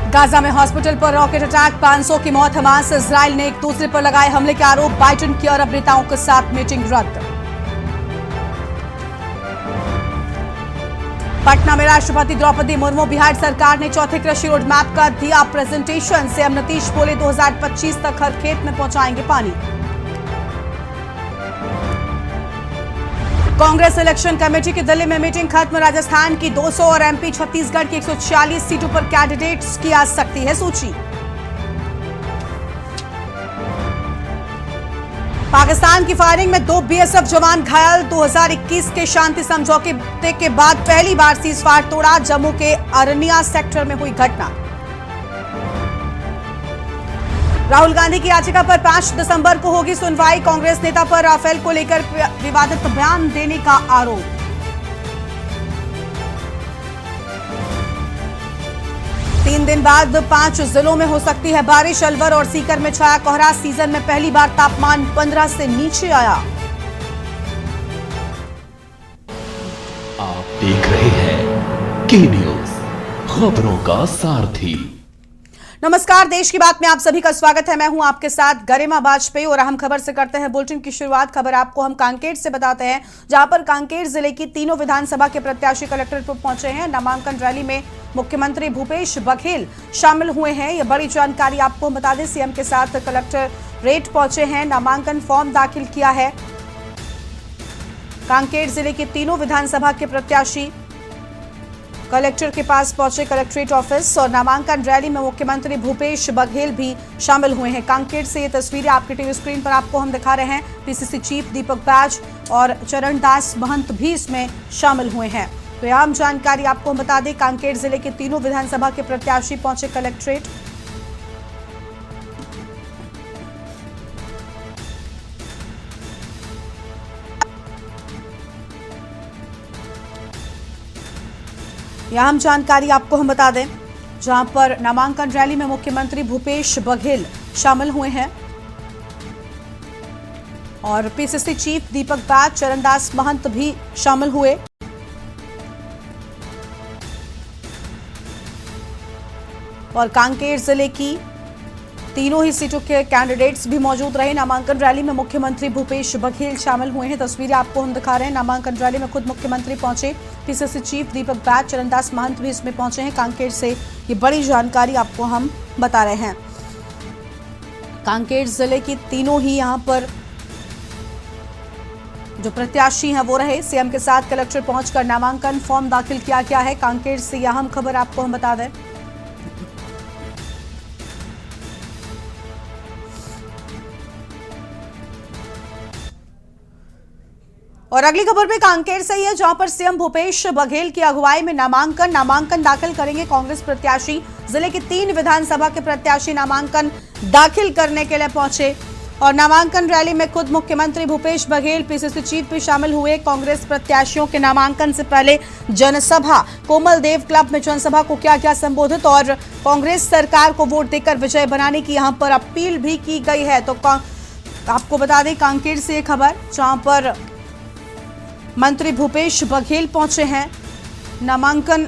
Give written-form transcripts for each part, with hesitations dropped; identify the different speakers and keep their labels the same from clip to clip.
Speaker 1: Gaza में hospital पर rocket attack, 500 की मौत। हमास इजराइल ने एक दूसरे पर लगाए हमले के आरोप। बाइडेन की अरब नेताओं के साथ मीटिंग रद्द। पटना में राष्ट्रपति द्रौपदी मुर्मू, बिहार सरकार ने चौथे कृषि रोड मैप का दिया प्रेजेंटेशन। सीएम नीतीश बोले 2025 तक हर खेत में पहुंचाएंगे पानी। कांग्रेस इलेक्शन कमेटी की दिल्ली में मीटिंग खत्म। राजस्थान की 200 और एमपी छत्तीसगढ़ की 140 सीटों पर कैंडिडेट्स की आ सकती है सूची। पाकिस्तान की फायरिंग में 2 बीएसएफ जवान घायल। 2021 के शांति समझौते के बाद पहली बार सीजफायर तोड़ा। जम्मू के अरनिया सेक्टर में हुई घटना। राहुल गांधी की याचिका पर 5 दिसंबर को होगी सुनवाई। कांग्रेस नेता पर राफेल को लेकर विवादित बयान देने का आरोप। तीन दिन बाद 5 जिलों में हो सकती है बारिश। अलवर और सीकर में छाया कोहरा। सीजन में पहली बार तापमान 15 से नीचे आया।
Speaker 2: आप देख रहे हैं के न्यूज, खबरों का सारथी।
Speaker 1: नमस्कार, देश की बात में आप सभी का स्वागत है। मैं हूं आपके साथ गरिमा वाजपेयी और अहम खबर से करते हैं बुलेटिन की शुरुआत। खबर आपको हम कांकेर से बताते हैं, जहां पर कांकेर जिले की तीनों विधानसभा के प्रत्याशी कलेक्ट्रेट पर पहुंचे हैं। नामांकन रैली में मुख्यमंत्री भूपेश बघेल शामिल हुए हैं। यह बड़ी जानकारी आपको बता दें। सीएम के साथ कलेक्ट्रेट पहुंचे हैं, नामांकन फॉर्म दाखिल किया है। कांकेर जिले के तीनों विधानसभा के प्रत्याशी कलेक्टर के पास पहुंचे, कलेक्ट्रेट ऑफिस, और नामांकन रैली में मुख्यमंत्री भूपेश बघेल भी शामिल हुए हैं। कांकेर से ये तस्वीरें आपके टीवी स्क्रीन पर आपको हम दिखा रहे हैं। पीसीसी चीफ दीपक बैज और चरणदास महंत भी इसमें शामिल हुए हैं। तो यह आम जानकारी आपको हम बता दें, कांकेर जिले के तीनों विधानसभा के प्रत्याशी पहुंचे कलेक्ट्रेट। यह आम जानकारी आपको हम बता दें, जहां पर नामांकन रैली में मुख्यमंत्री भूपेश बघेल शामिल हुए हैं और पीसीसी चीफ दीपक बैज, चरणदास महंत भी शामिल हुए। और कांकेर जिले की तीनों ही सीटों के कैंडिडेट्स भी मौजूद रहे। नामांकन रैली में मुख्यमंत्री भूपेश बघेल शामिल हुए हैं। तस्वीरें आपको हम दिखा रहे हैं। नामांकन रैली में खुद मुख्यमंत्री पहुंचे, पीसीसी चीफ दीपक बैज, चरणदास महंत भी इसमें पहुंचे हैं। कांकेर से ये बड़ी जानकारी आपको हम बता रहे हैं। कांकेर जिले की तीनों ही यहां पर जो प्रत्याशी हैं वो रहे। सीएम के साथ कलेक्टर पहुंचकर नामांकन फॉर्म दाखिल किया गया है। कांकेर से यह अहम खबर आपको हम बता दें। और अगली खबर भी कांकेर से ही है, जहां पर सीएम भूपेश बघेल की अगुवाई में नामांकन दाखिल करेंगे कांग्रेस प्रत्याशी। जिले की 3 विधानसभा के प्रत्याशी नामांकन दाखिल करने के लिए पहुंचे और नामांकन रैली में खुद मुख्यमंत्री भूपेश बघेल, पीसीसी चीफ भी शामिल हुए। कांग्रेस प्रत्याशियों के नामांकन से पहले जनसभा, कोमल देव क्लब में जनसभा को किया संबोधित और कांग्रेस सरकार को वोट देकर विजय बनाने की यहां पर अपील भी की गई है। तो आपको बता दें, कांकेर से खबर, जहां पर मंत्री भूपेश बघेल पहुंचे हैं नामांकन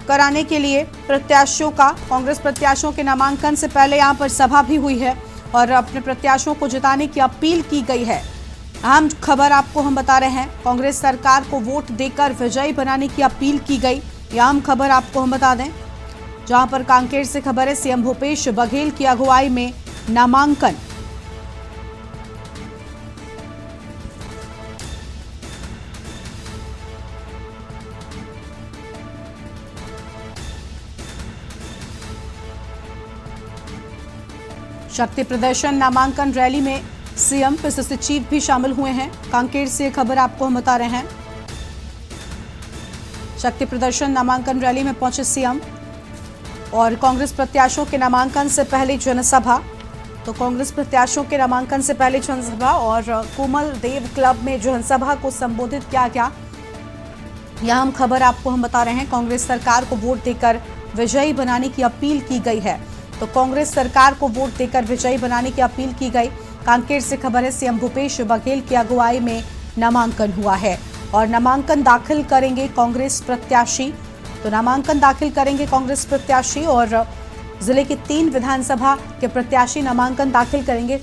Speaker 1: कराने के लिए प्रत्याशियों का। कांग्रेस प्रत्याशियों के नामांकन से पहले यहां पर सभा भी हुई है और अपने प्रत्याशियों को जिताने की अपील की गई है। अहम खबर आपको हम बता रहे हैं, कांग्रेस सरकार को वोट देकर विजयी बनाने की अपील की गई। यह अहम खबर आपको हम बता दें, जहां पर कांकेर से खबर है, सीएम भूपेश बघेल की अगुवाई में नामांकन। शक्ति प्रदर्शन नामांकन रैली में सीएम, पीसीसी चीफ भी शामिल हुए हैं। कांकेर से खबर आपको हम बता रहे हैं। शक्ति प्रदर्शन नामांकन रैली में पहुंचे सीएम और कांग्रेस प्रत्याशियों के नामांकन से पहले जनसभा। तो कांग्रेस प्रत्याशियों के नामांकन से पहले जनसभा और कोमल देव क्लब में जनसभा को संबोधित किया गया। यह हम खबर आपको हम बता रहे हैं। कांग्रेस सरकार को वोट देकर विजयी बनाने की अपील की गई है। तो कांग्रेस सरकार को वोट देकर विजयी बनाने की अपील की गई। कांकेर से खबर है, सीएम भूपेश बघेल की अगुवाई में नामांकन हुआ है और नामांकन दाखिल करेंगे कांग्रेस प्रत्याशी। तो नामांकन दाखिल करेंगे कांग्रेस प्रत्याशी और जिले की 3 विधानसभा के प्रत्याशी नामांकन दाखिल करेंगे।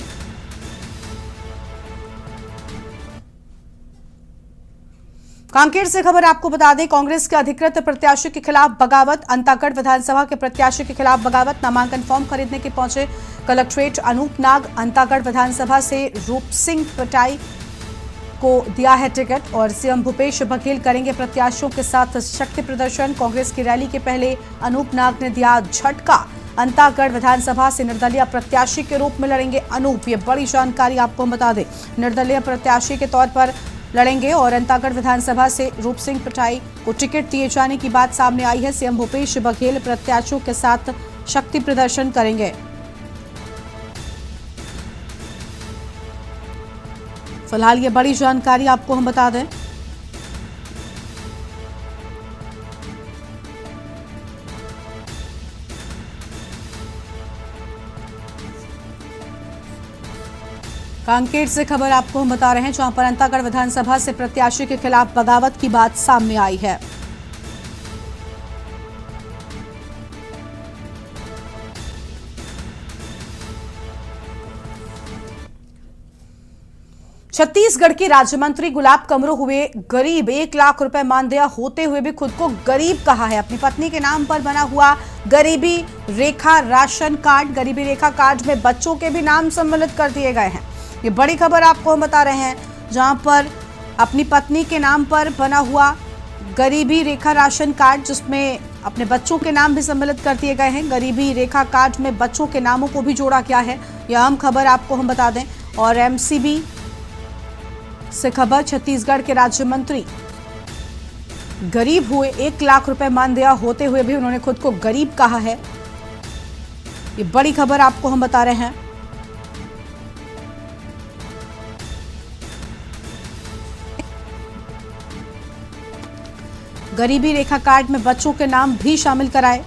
Speaker 1: कांकेर से खबर आपको बता दें, कांग्रेस के अधिकृत प्रत्याशी के खिलाफ बगावत। अंतागढ़ विधानसभा के प्रत्याशी के खिलाफ बगावत। नामांकन फॉर्म खरीदने के पहुंचे कलेक्ट्रेट अनूप नाग। अंतागढ़ विधानसभा से रूप सिंह पटाई को दिया है टिकट और सीएम भूपेश बघेल करेंगे प्रत्याशियों के साथ शक्ति प्रदर्शन। कांग्रेस की रैली के पहले अनूप नाग ने दिया झटका। अंतागढ़ विधानसभा से निर्दलीय प्रत्याशी के रूप में लड़ेंगे अनूप। ये बड़ी जानकारी आपको हम बता दें, निर्दलीय प्रत्याशी के तौर पर लड़ेंगे और अंतागढ़ विधानसभा से रूप सिंह पटाई को टिकट दिए जाने की बात सामने आई है। सीएम भूपेश बघेल प्रत्याशियों के साथ शक्ति प्रदर्शन करेंगे। फिलहाल ये बड़ी जानकारी आपको हम बता दें। कांकेर से खबर आपको हम बता रहे हैं, जहां पर अंतागढ़ विधानसभा से प्रत्याशी के खिलाफ बगावत की बात सामने आई है। छत्तीसगढ़ की राज्य मंत्री गुलाब कमरो हुए गरीब। 1 लाख रुपए मानदेय होते हुए भी खुद को गरीब कहा है। अपनी पत्नी के नाम पर बना हुआ गरीबी रेखा राशन कार्ड, गरीबी रेखा कार्ड में बच्चों के भी नाम सम्मिलित कर दिए गए हैं। ये बड़ी खबर आपको हम बता रहे हैं, जहां पर अपनी पत्नी के नाम पर बना हुआ गरीबी रेखा राशन कार्ड, जिसमें अपने बच्चों के नाम भी सम्मिलित कर दिए गए हैं। गरीबी रेखा कार्ड में बच्चों के नामों को भी जोड़ा गया है। यह अहम खबर आपको हम बता दें। और एमसीबी से खबर, छत्तीसगढ़ के राज्य मंत्री गरीब हुए। 1 लाख रुपए मानदेय होते हुए भी उन्होंने खुद को गरीब कहा है। ये बड़ी खबर आपको हम बता रहे हैं। गरीबी रेखा कार्ड में बच्चों के नाम भी शामिल कराए।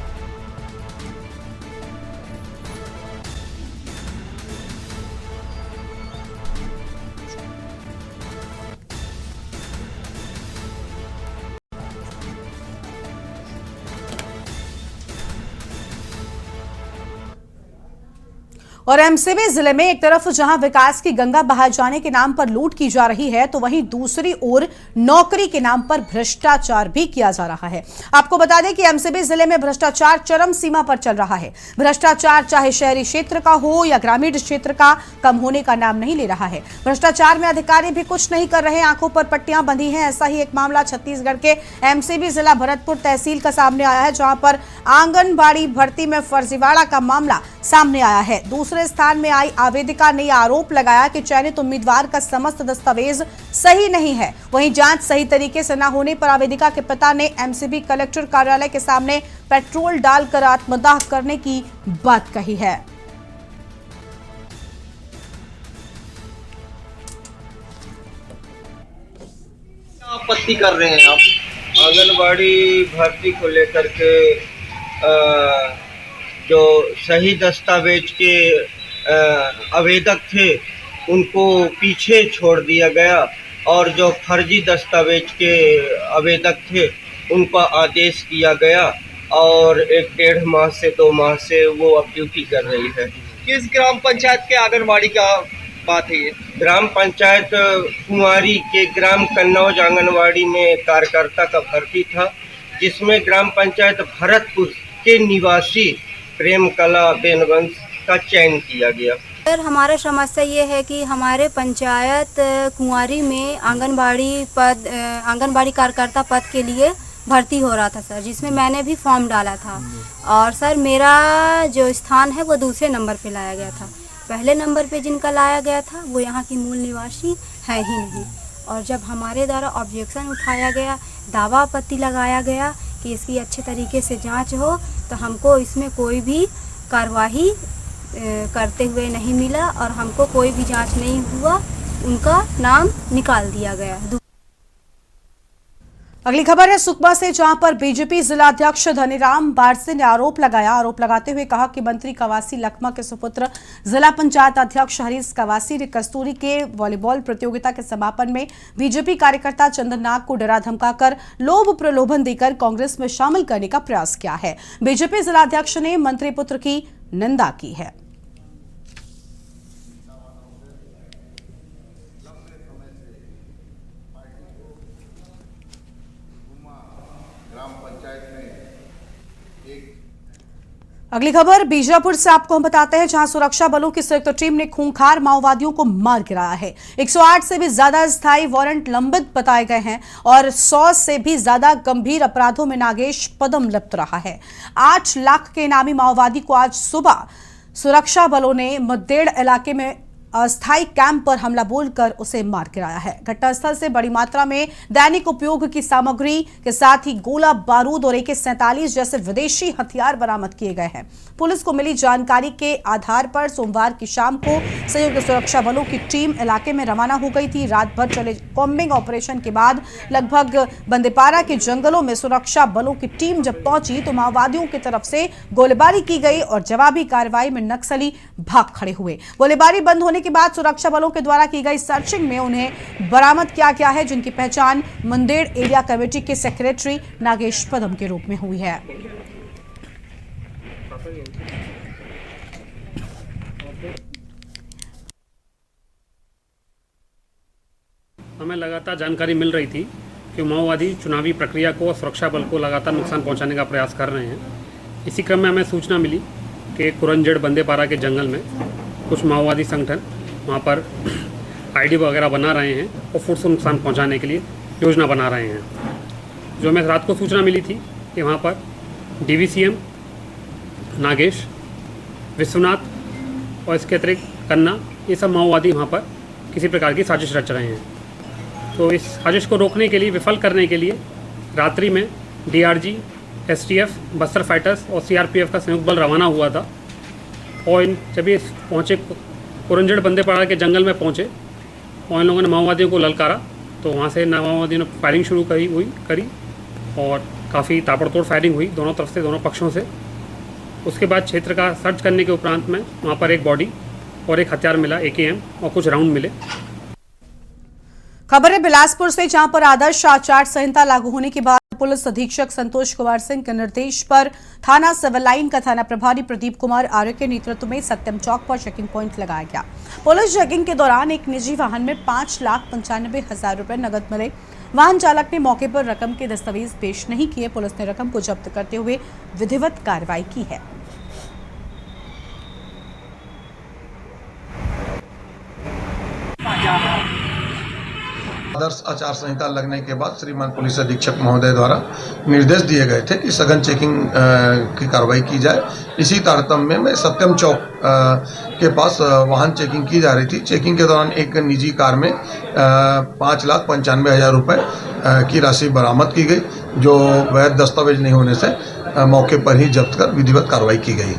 Speaker 1: और एमसीबी जिले में एक तरफ जहां विकास की गंगा बहाए जाने के नाम पर लूट की जा रही है, तो वहीं दूसरी ओर नौकरी के नाम पर भ्रष्टाचार भी किया जा रहा है। आपको बता दें कि एमसीबी जिले में भ्रष्टाचार चरम सीमा पर चल रहा है। भ्रष्टाचार चाहे शहरी क्षेत्र का हो या ग्रामीण क्षेत्र का, कम होने का नाम नहीं ले रहा है। भ्रष्टाचार में अधिकारी भी कुछ नहीं कर रहे, आंखों पर पट्टियां बंधी हैं। ऐसा ही एक मामला छत्तीसगढ़ के एमसीबी जिला भरतपुर तहसील का सामने आया है, जहां पर आंगनबाड़ी भर्ती में फर्जीवाड़ा का मामला सामने आया है। दूसरे स्थान में आई आवेदिका ने आरोप लगाया कि चयनित उम्मीदवार का समस्त दस्तावेज सही नहीं है। वहीं जांच सही तरीके से न होने पर आवेदिका के पिता ने एमसीबी कलेक्टर कार्यालय के सामने पेट्रोल डालकर आत्मदाह करने की बात कही है।
Speaker 3: आपत्ति कर रहे हैं आप आंगनबाड़ी भर्ती को लेकर के? जो सही दस्तावेज के आवेदक थे उनको पीछे छोड़ दिया गया और जो फर्जी दस्तावेज के आवेदक थे उनका आदेश किया गया और 1-1.5 माह से 2 माह से वो अब ड्यूटी कर रही है।
Speaker 4: किस ग्राम पंचायत के आंगनबाड़ी का बात है ये?
Speaker 3: ग्राम पंचायत कुंवारी के ग्राम कन्नौज आंगनबाड़ी में कार्यकर्ता का भर्ती था, जिसमें ग्राम पंचायत भरतपुर के निवासी प्रेम कला बेनवंश का चयन किया गया।
Speaker 5: सर, हमारा समस्या ये है कि हमारे पंचायत कुंवारी में आंगनबाड़ी कार्यकर्ता पद के लिए भर्ती हो रहा था सर, जिसमें मैंने भी फॉर्म डाला था। और सर, मेरा जो स्थान है वो दूसरे नंबर पे लाया गया था। पहले नंबर पे जिनका लाया गया था वो यहाँ की मूल निवासी है ही नहीं। और जब हमारे द्वारा ऑब्जेक्शन उठाया गया, दावा आपत्ति लगाया गया कि इसकी अच्छे तरीके से जांच हो, तो हमको इसमें कोई भी कार्रवाई करते हुए नहीं मिला और हमको कोई भी जांच नहीं हुआ, उनका नाम निकाल दिया गया।
Speaker 1: अगली खबर है सुकमा से, जहां पर बीजेपी जिलाध्यक्ष धनीराम बारसे ने आरोप लगाते हुए कहा कि मंत्री कवासी लखमा के सुपुत्र जिला पंचायत अध्यक्ष हरीश कवासी ने कस्तूरी के वॉलीबॉल प्रतियोगिता के समापन में बीजेपी कार्यकर्ता चंदन नाग को डरा धमकाकर लोभ प्रलोभन देकर कांग्रेस में शामिल करने का प्रयास किया है। बीजेपी जिलाध्यक्ष ने मंत्री पुत्र की निंदा की है। अगली खबर बीजापुर से आपको हम बताते हैं, जहां सुरक्षा बलों की संयुक्त टीम ने खूंखार माओवादियों को मार गिराया है। 108 से भी ज्यादा स्थायी वारंट लंबित बताए गए हैं और 100 से भी ज्यादा गंभीर अपराधों में नागेश पदम लिप्त रहा है। 8 लाख के इनामी माओवादी को आज सुबह सुरक्षा बलों ने मुद्देड़ इलाके में अस्थायी कैंप पर हमला बोलकर उसे मार गिराया है। घटनास्थल से बड़ी मात्रा में दैनिक उपयोग की सामग्री के साथ ही गोला बारूद और AK-47 जैसे विदेशी हथियार बरामद किए गए हैं। पुलिस को मिली जानकारी के आधार पर सोमवार की शाम को संयुक्त सुरक्षा बलों की टीम इलाके में रवाना हो गई थी। रात भर चले कॉम्बिंग ऑपरेशन के बाद लगभग बंदेपारा के जंगलों में सुरक्षा बलों की टीम जब पहुंची तो माओवादियों की तरफ से गोलीबारी की गई और जवाबी कार्रवाई में नक्सली भाग खड़े हुए। गोलीबारी बंद होने के बाद सुरक्षा बलों के द्वारा की गई सर्चिंग में उन्हें बरामद किया गया है, जिनकी पहचान मुंदेड़ एरिया कमेटी के सेक्रेटरी नागेश पदम के रूप में हुई है।
Speaker 6: हमें लगातार जानकारी मिल रही थी कि माओवादी चुनावी प्रक्रिया को और सुरक्षा बल को लगातार नुकसान पहुंचाने का प्रयास कर रहे हैं। इसी क्रम में हमें सूचना मिली कि कुरंजड़ बंदेपारा के जंगल में कुछ माओवादी संगठन वहां पर आईडी वगैरह बना रहे हैं और फुट से नुकसान पहुंचाने के लिए योजना बना रहे हैं। जो हमें रात को सूचना मिली थी कि वहां पर DVCM नागेश, विश्वनाथ और इसके अतिरिक्त कन्ना, ये सब माओवादी वहाँ पर किसी प्रकार की साजिश रच रहे हैं। तो इस साजिश को रोकने के लिए, विफल करने के लिए रात्रि में DRG, STF, बस्तर फाइटर्स और CRPF का संयुक्त बल रवाना हुआ था और जब ये पहुँचे कुरंजड़ बंदेपाड़ा के जंगल में पहुँचे और इन लोगों ने माओवादियों को ललकारा तो वहाँ से माओवादियों ने फायरिंग शुरू करी और काफ़ी ताबड़तोड़ फायरिंग हुई दोनों तरफ से, दोनों पक्षों से। उसके बाद क्षेत्र का सर्च करने के उपरांत में वहाँ पर एक बॉडी और एक हथियार मिला, AKM, और कुछ राउंड मिले।
Speaker 1: खबर है बिलासपुर से, जहां पर आदर्श आचार संहिता लागू होने के बाद पुलिस अधीक्षक संतोष कुमार सिंह के निर्देश पर थाना सिविल लाइन का थाना प्रभारी प्रदीप कुमार आर्य के नेतृत्व में सत्यम चौक पर चेकिंग पॉइंट लगाया गया। पुलिस चेकिंग के दौरान एक निजी वाहन में 5,95,000 रुपए नगद मिले। वाहन चालक ने मौके पर रकम के दस्तावेज पेश नहीं किए। पुलिस ने रकम को जब्त करते हुए विधिवत कार्रवाई की है।
Speaker 7: आदर्श आचार संहिता लगने के बाद श्रीमान पुलिस अधीक्षक महोदय द्वारा निर्देश दिए गए थे कि सघन चेकिंग की कार्रवाई की जाए। इसी तारतम्य में सत्यम चौक के पास वाहन चेकिंग की जा रही थी। चेकिंग के दौरान एक निजी कार में 5,95,000 रुपए की राशि बरामद की गई, जो वैध दस्तावेज नहीं होने से मौके पर ही जब्त कर विधिवत कार्रवाई की गई।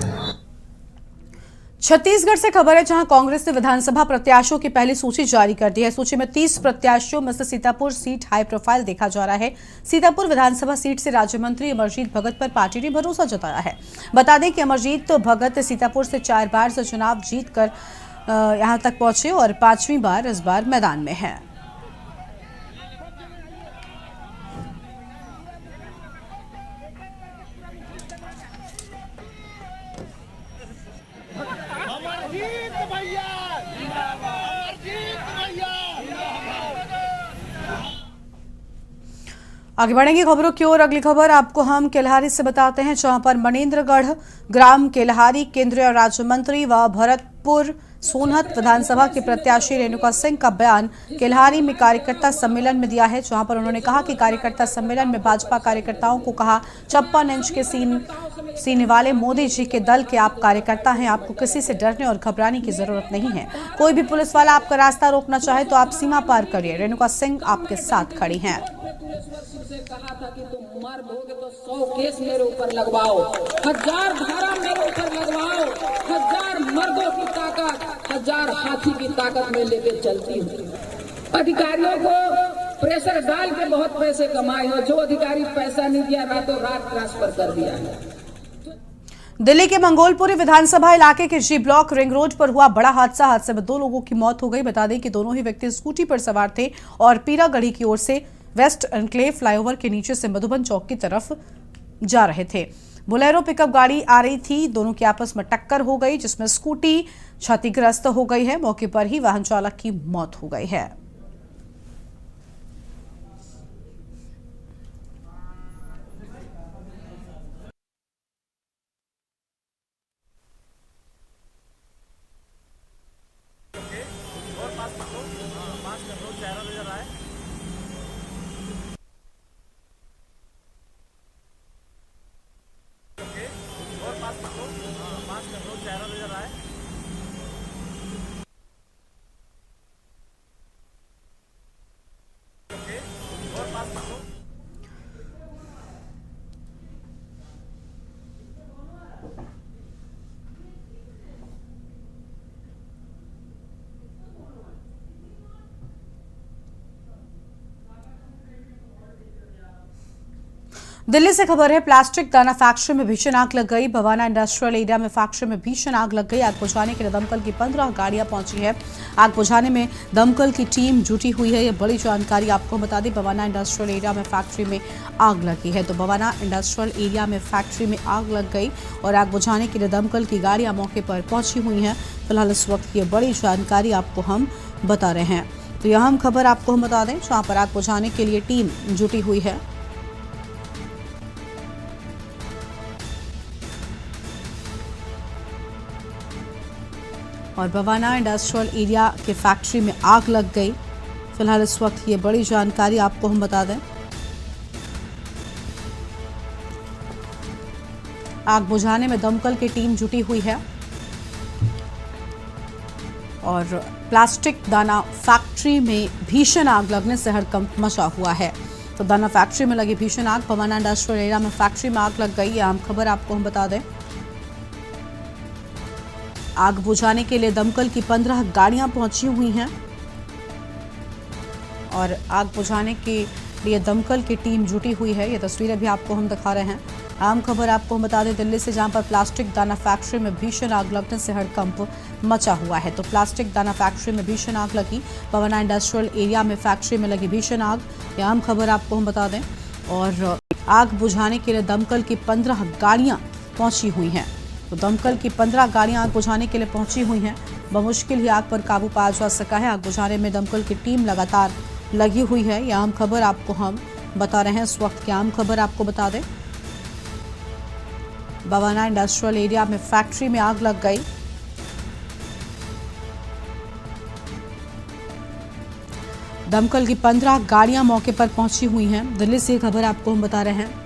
Speaker 1: छत्तीसगढ़ से खबर है, जहां कांग्रेस ने विधानसभा प्रत्याशियों की पहली सूची जारी कर दी है। सूची में 30 प्रत्याशियों में से सीतापुर सीट हाई प्रोफाइल देखा जा रहा है। सीतापुर विधानसभा सीट से राज्य मंत्री अमरजीत भगत पर पार्टी ने भरोसा जताया है। बता दें कि अमरजीत भगत सीतापुर से 4 बार से चुनाव जीतकर यहां तक पहुंचे और 5वीं बार इस बार मैदान में हैं। आगे बढ़ेंगे खबरों की ओर। अगली खबर आपको हम केल्हारी से बताते हैं, जहां पर मनेन्द्रगढ़ ग्राम केल्हारी केंद्रीय राज्य मंत्री व भरतपुर सोनहत विधानसभा के प्रत्याशी रेणुका सिंह का बयान केल्हारी में कार्यकर्ता सम्मेलन में दिया है, जहां पर उन्होंने कहा कि कार्यकर्ता सम्मेलन में भाजपा कार्यकर्ताओं को कहा 56 इंच के सीने वाले मोदी जी के दल के आप कार्यकर्ता हैं, आपको किसी से डरने और घबराने की जरूरत नहीं है। कोई भी पुलिस वाला आपका रास्ता रोकना चाहे तो आप सीमा पार करिए। रेणुका सिंह आपके साथ खड़ी हैं।
Speaker 8: कहा था कि तुम मर दोगे तो 100 केस मेरे ऊपर लगवाओ, 1000 धारा मेरे ऊपर लगवाओ, 1000 मर्दों की ताकत, 1000 हाथी की ताकत में लेके चलती हूँ। अधिकारियों को प्रेशर डाल के बहुत पैसे कमाए हो। जो अधिकारी पैसा नहीं दिया रातों रात ट्रांसफर कर दिया है।
Speaker 1: दिल्ली के मंगोलपुरी विधानसभा इलाके के जी ब्लॉक रिंग रोड पर हुआ बड़ा हादसे में 2 लोगों की मौत हो गई। बता दें कि दोनों ही व्यक्ति स्कूटी पर सवार थे और पीरागढ़ी की ओर से वेस्ट एनक्लेव फ्लाईओवर के नीचे से मधुबन चौक की तरफ जा रहे थे। बोलेरो पिकअप गाड़ी आ रही थी, दोनों की आपस में टक्कर हो गई जिसमें स्कूटी क्षतिग्रस्त हो गई है। मौके पर ही वाहन चालक की मौत हो गई है। दिल्ली से खबर है, प्लास्टिक दाना फैक्ट्री में भीषण आग लग गई। भवाना इंडस्ट्रियल एरिया में फैक्ट्री में भीषण आग लग गई। आग बुझाने के लिए दमकल की 15 गाड़ियां पहुंची है। आग बुझाने में दमकल की टीम जुटी हुई है। यह बड़ी जानकारी आपको बता दें, भवाना इंडस्ट्रियल एरिया में फैक्ट्री में आग लगी है। तो भवाना इंडस्ट्रियल एरिया में फैक्ट्री में आग लग गई और आग बुझाने के लिए दमकल की गाड़ियां मौके पर पहुंची हुई हैं। फिलहाल इस वक्त ये बड़ी जानकारी आपको हम बता रहे हैं। तो यह हम खबर आपको हम बता दें, जहां पर आग बुझाने के लिए टीम जुटी हुई है। और भवाना इंडस्ट्रियल एरिया के फैक्ट्री में आग लग गई। फिलहाल इस वक्त ये बड़ी जानकारी आपको हम बता दें। आग बुझाने में दमकल की टीम जुटी हुई है और प्लास्टिक दाना फैक्ट्री में भीषण आग लगने से हड़कंप मचा हुआ है। तो दाना फैक्ट्री में लगी भीषण आग, भवाना इंडस्ट्रियल एरिया में फैक्ट्री में आग लग गई। यह आम खबर आपको हम बता दें। आग बुझाने के लिए दमकल की 15 गाड़ियां पहुंची हुई हैं और आग बुझाने के लिए दमकल की टीम जुटी हुई है। ये तस्वीरें भी आपको हम दिखा रहे हैं। आम खबर आपको हम बता दें, दिल्ली से, जहां पर प्लास्टिक दाना फैक्ट्री में भीषण आग लगने से हड़कंप मचा हुआ है। तो प्लास्टिक दाना फैक्ट्री में भीषण आग लगी। भवाना इंडस्ट्रियल एरिया में फैक्ट्री में लगी भीषण आग। ये आम खबर आपको हम बता दें। और आग बुझाने के लिए दमकल की 15 गाड़ियां पहुंची हुई हैं। तो दमकल की 15 गाड़ियां आग बुझाने के लिए पहुंची हुई हैं। बमुश्किल ही आग पर काबू पाया जा सका है। आग बुझाने में दमकल की टीम लगातार लगी हुई है। यह आम खबर आपको हम बता रहे हैं। इस वक्त की आम खबर आपको बता दें, भवाना इंडस्ट्रियल एरिया में फैक्ट्री में आग लग गई। दमकल की 15 गाड़ियां मौके पर पहुंची हुई हैं। दिल्ली से खबर आपको हम बता रहे हैं।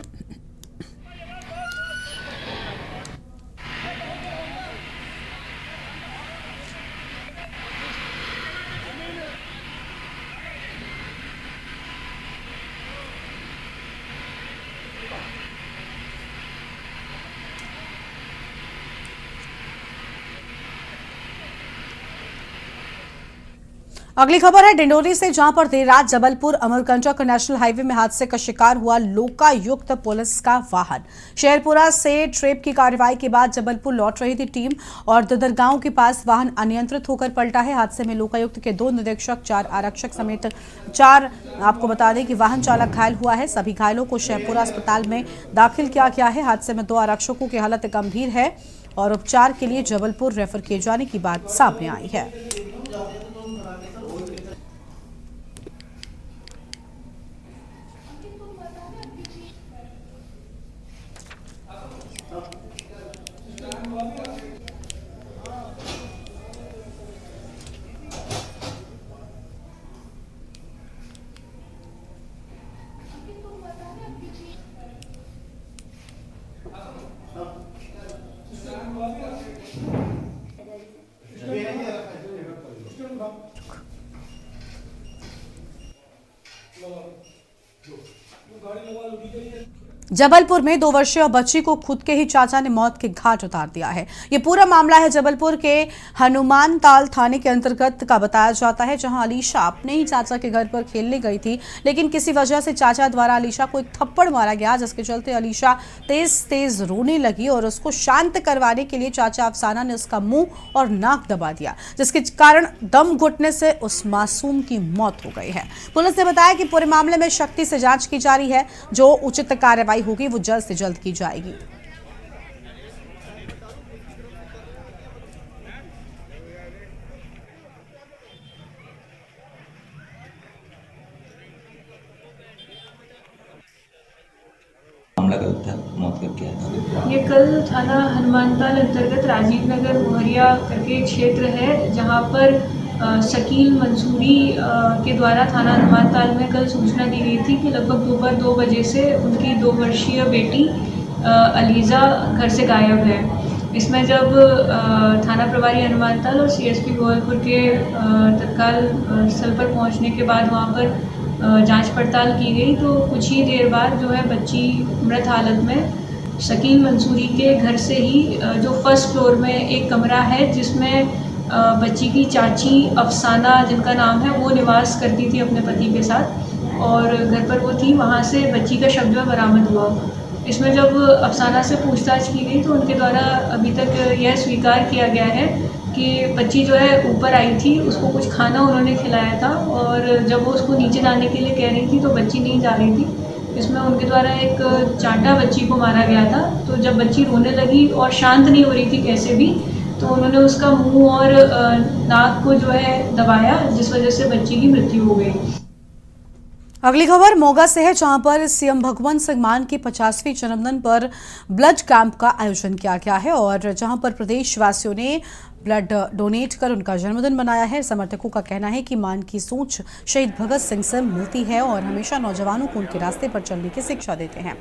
Speaker 1: अगली खबर है डिंडोरी से, जहां पर देर रात जबलपुर अमरकंटक नेशनल हाईवे में हादसे का शिकार हुआ लोकायुक्त पुलिस का वाहन। शेरपुरा से ट्रेप की कार्रवाई के बाद जबलपुर लौट रही थी टीम और ददरगांव के पास वाहन अनियंत्रित होकर पलटा है। हादसे में लोकायुक्त के 2 निरीक्षक, 4 आरक्षक समेत 4, आपको बता दें कि वाहन चालक घायल हुआ है। सभी घायलों को शेरपुरा अस्पताल में दाखिल किया गया है। हादसे में 2 आरक्षकों की हालत गंभीर है और उपचार के लिए जबलपुर रेफर किए जाने की बात सामने आई है। जबलपुर में 2 वर्षीय बच्ची को खुद के ही चाचा ने मौत के घाट उतार दिया है। ये पूरा मामला है जबलपुर के हनुमान ताल थाने के अंतर्गत का बताया जाता है, जहां अलीशा अपने ही चाचा के घर पर खेलने गई थी, लेकिन किसी वजह से चाचा द्वारा अलीशा को एक थप्पड़ मारा गया, जिसके चलते अलीशा तेज रोने लगी और उसको शांत करवाने के लिए चाचा अफसाना ने उसका मुंह और नाक दबा दिया, जिसके कारण दम घुटने से उस मासूम की मौत हो गई है। पुलिस ने बताया कि पूरे मामले में सख्ती से जांच की जा रही है, जो उचित कार्रवाई होगी वो जल्द से जल्द की जाएगी।
Speaker 9: मामला कल था, मौत का क्या था?
Speaker 10: ये कल थाना हनुमानताल अंतर्गत राजीव नगर मोहरिया करके क्षेत्र है, जहां पर शकील मंसूरी के द्वारा थाना हनुमानताल में कल सूचना दी गई थी कि लगभग दोपहर 2 बजे से उनकी 2 वर्षीय बेटी अलीज़ा घर से गायब है। इसमें जब थाना प्रभारी हनुमानताल और सीएसपी गोवलपुर के तत्काल स्थल पर पहुंचने के बाद वहां पर जांच पड़ताल की गई, तो कुछ ही देर बाद जो है बच्ची मृत हालत में शकील मंसूरी के घर से ही जो फर्स्ट फ्लोर में एक कमरा है जिसमें बच्ची की चाची अफसाना जिनका नाम है वो निवास करती थी अपने पति के साथ, और घर पर वो थी, वहाँ से बच्ची का शव बरामद हुआ। इसमें जब अफसाना से पूछताछ की गई तो उनके द्वारा अभी तक यह स्वीकार किया गया है कि बच्ची जो है ऊपर आई थी, उसको कुछ खाना उन्होंने खिलाया था, और जब वो उसको नीचे जाने के लिए कह रही थी तो बच्ची नहीं जा रही थी। इसमें उनके द्वारा एक चांटा बच्ची को मारा गया था। तो जब बच्ची रोने लगी और शांत नहीं हो रही थी कैसे भी, तो उन्होंने उसका मुंह और नाक को जो है दबाया, जिस वजह से बच्ची की मृत्यु हो गई।
Speaker 1: अगली खबर मोगा से है, जहां पर सीएम भगवंत सिंह मान की 50वीं जन्मदिन पर ब्लड कैंप का आयोजन किया गया है, और जहां पर प्रदेशवासियों ने ब्लड डोनेट कर उनका जन्मदिन मनाया है। समर्थकों का कहना है कि मान की सोच शहीद भगत सिंह से मिलती है और हमेशा नौजवानों को उनके रास्ते पर चलने की शिक्षा देते हैं,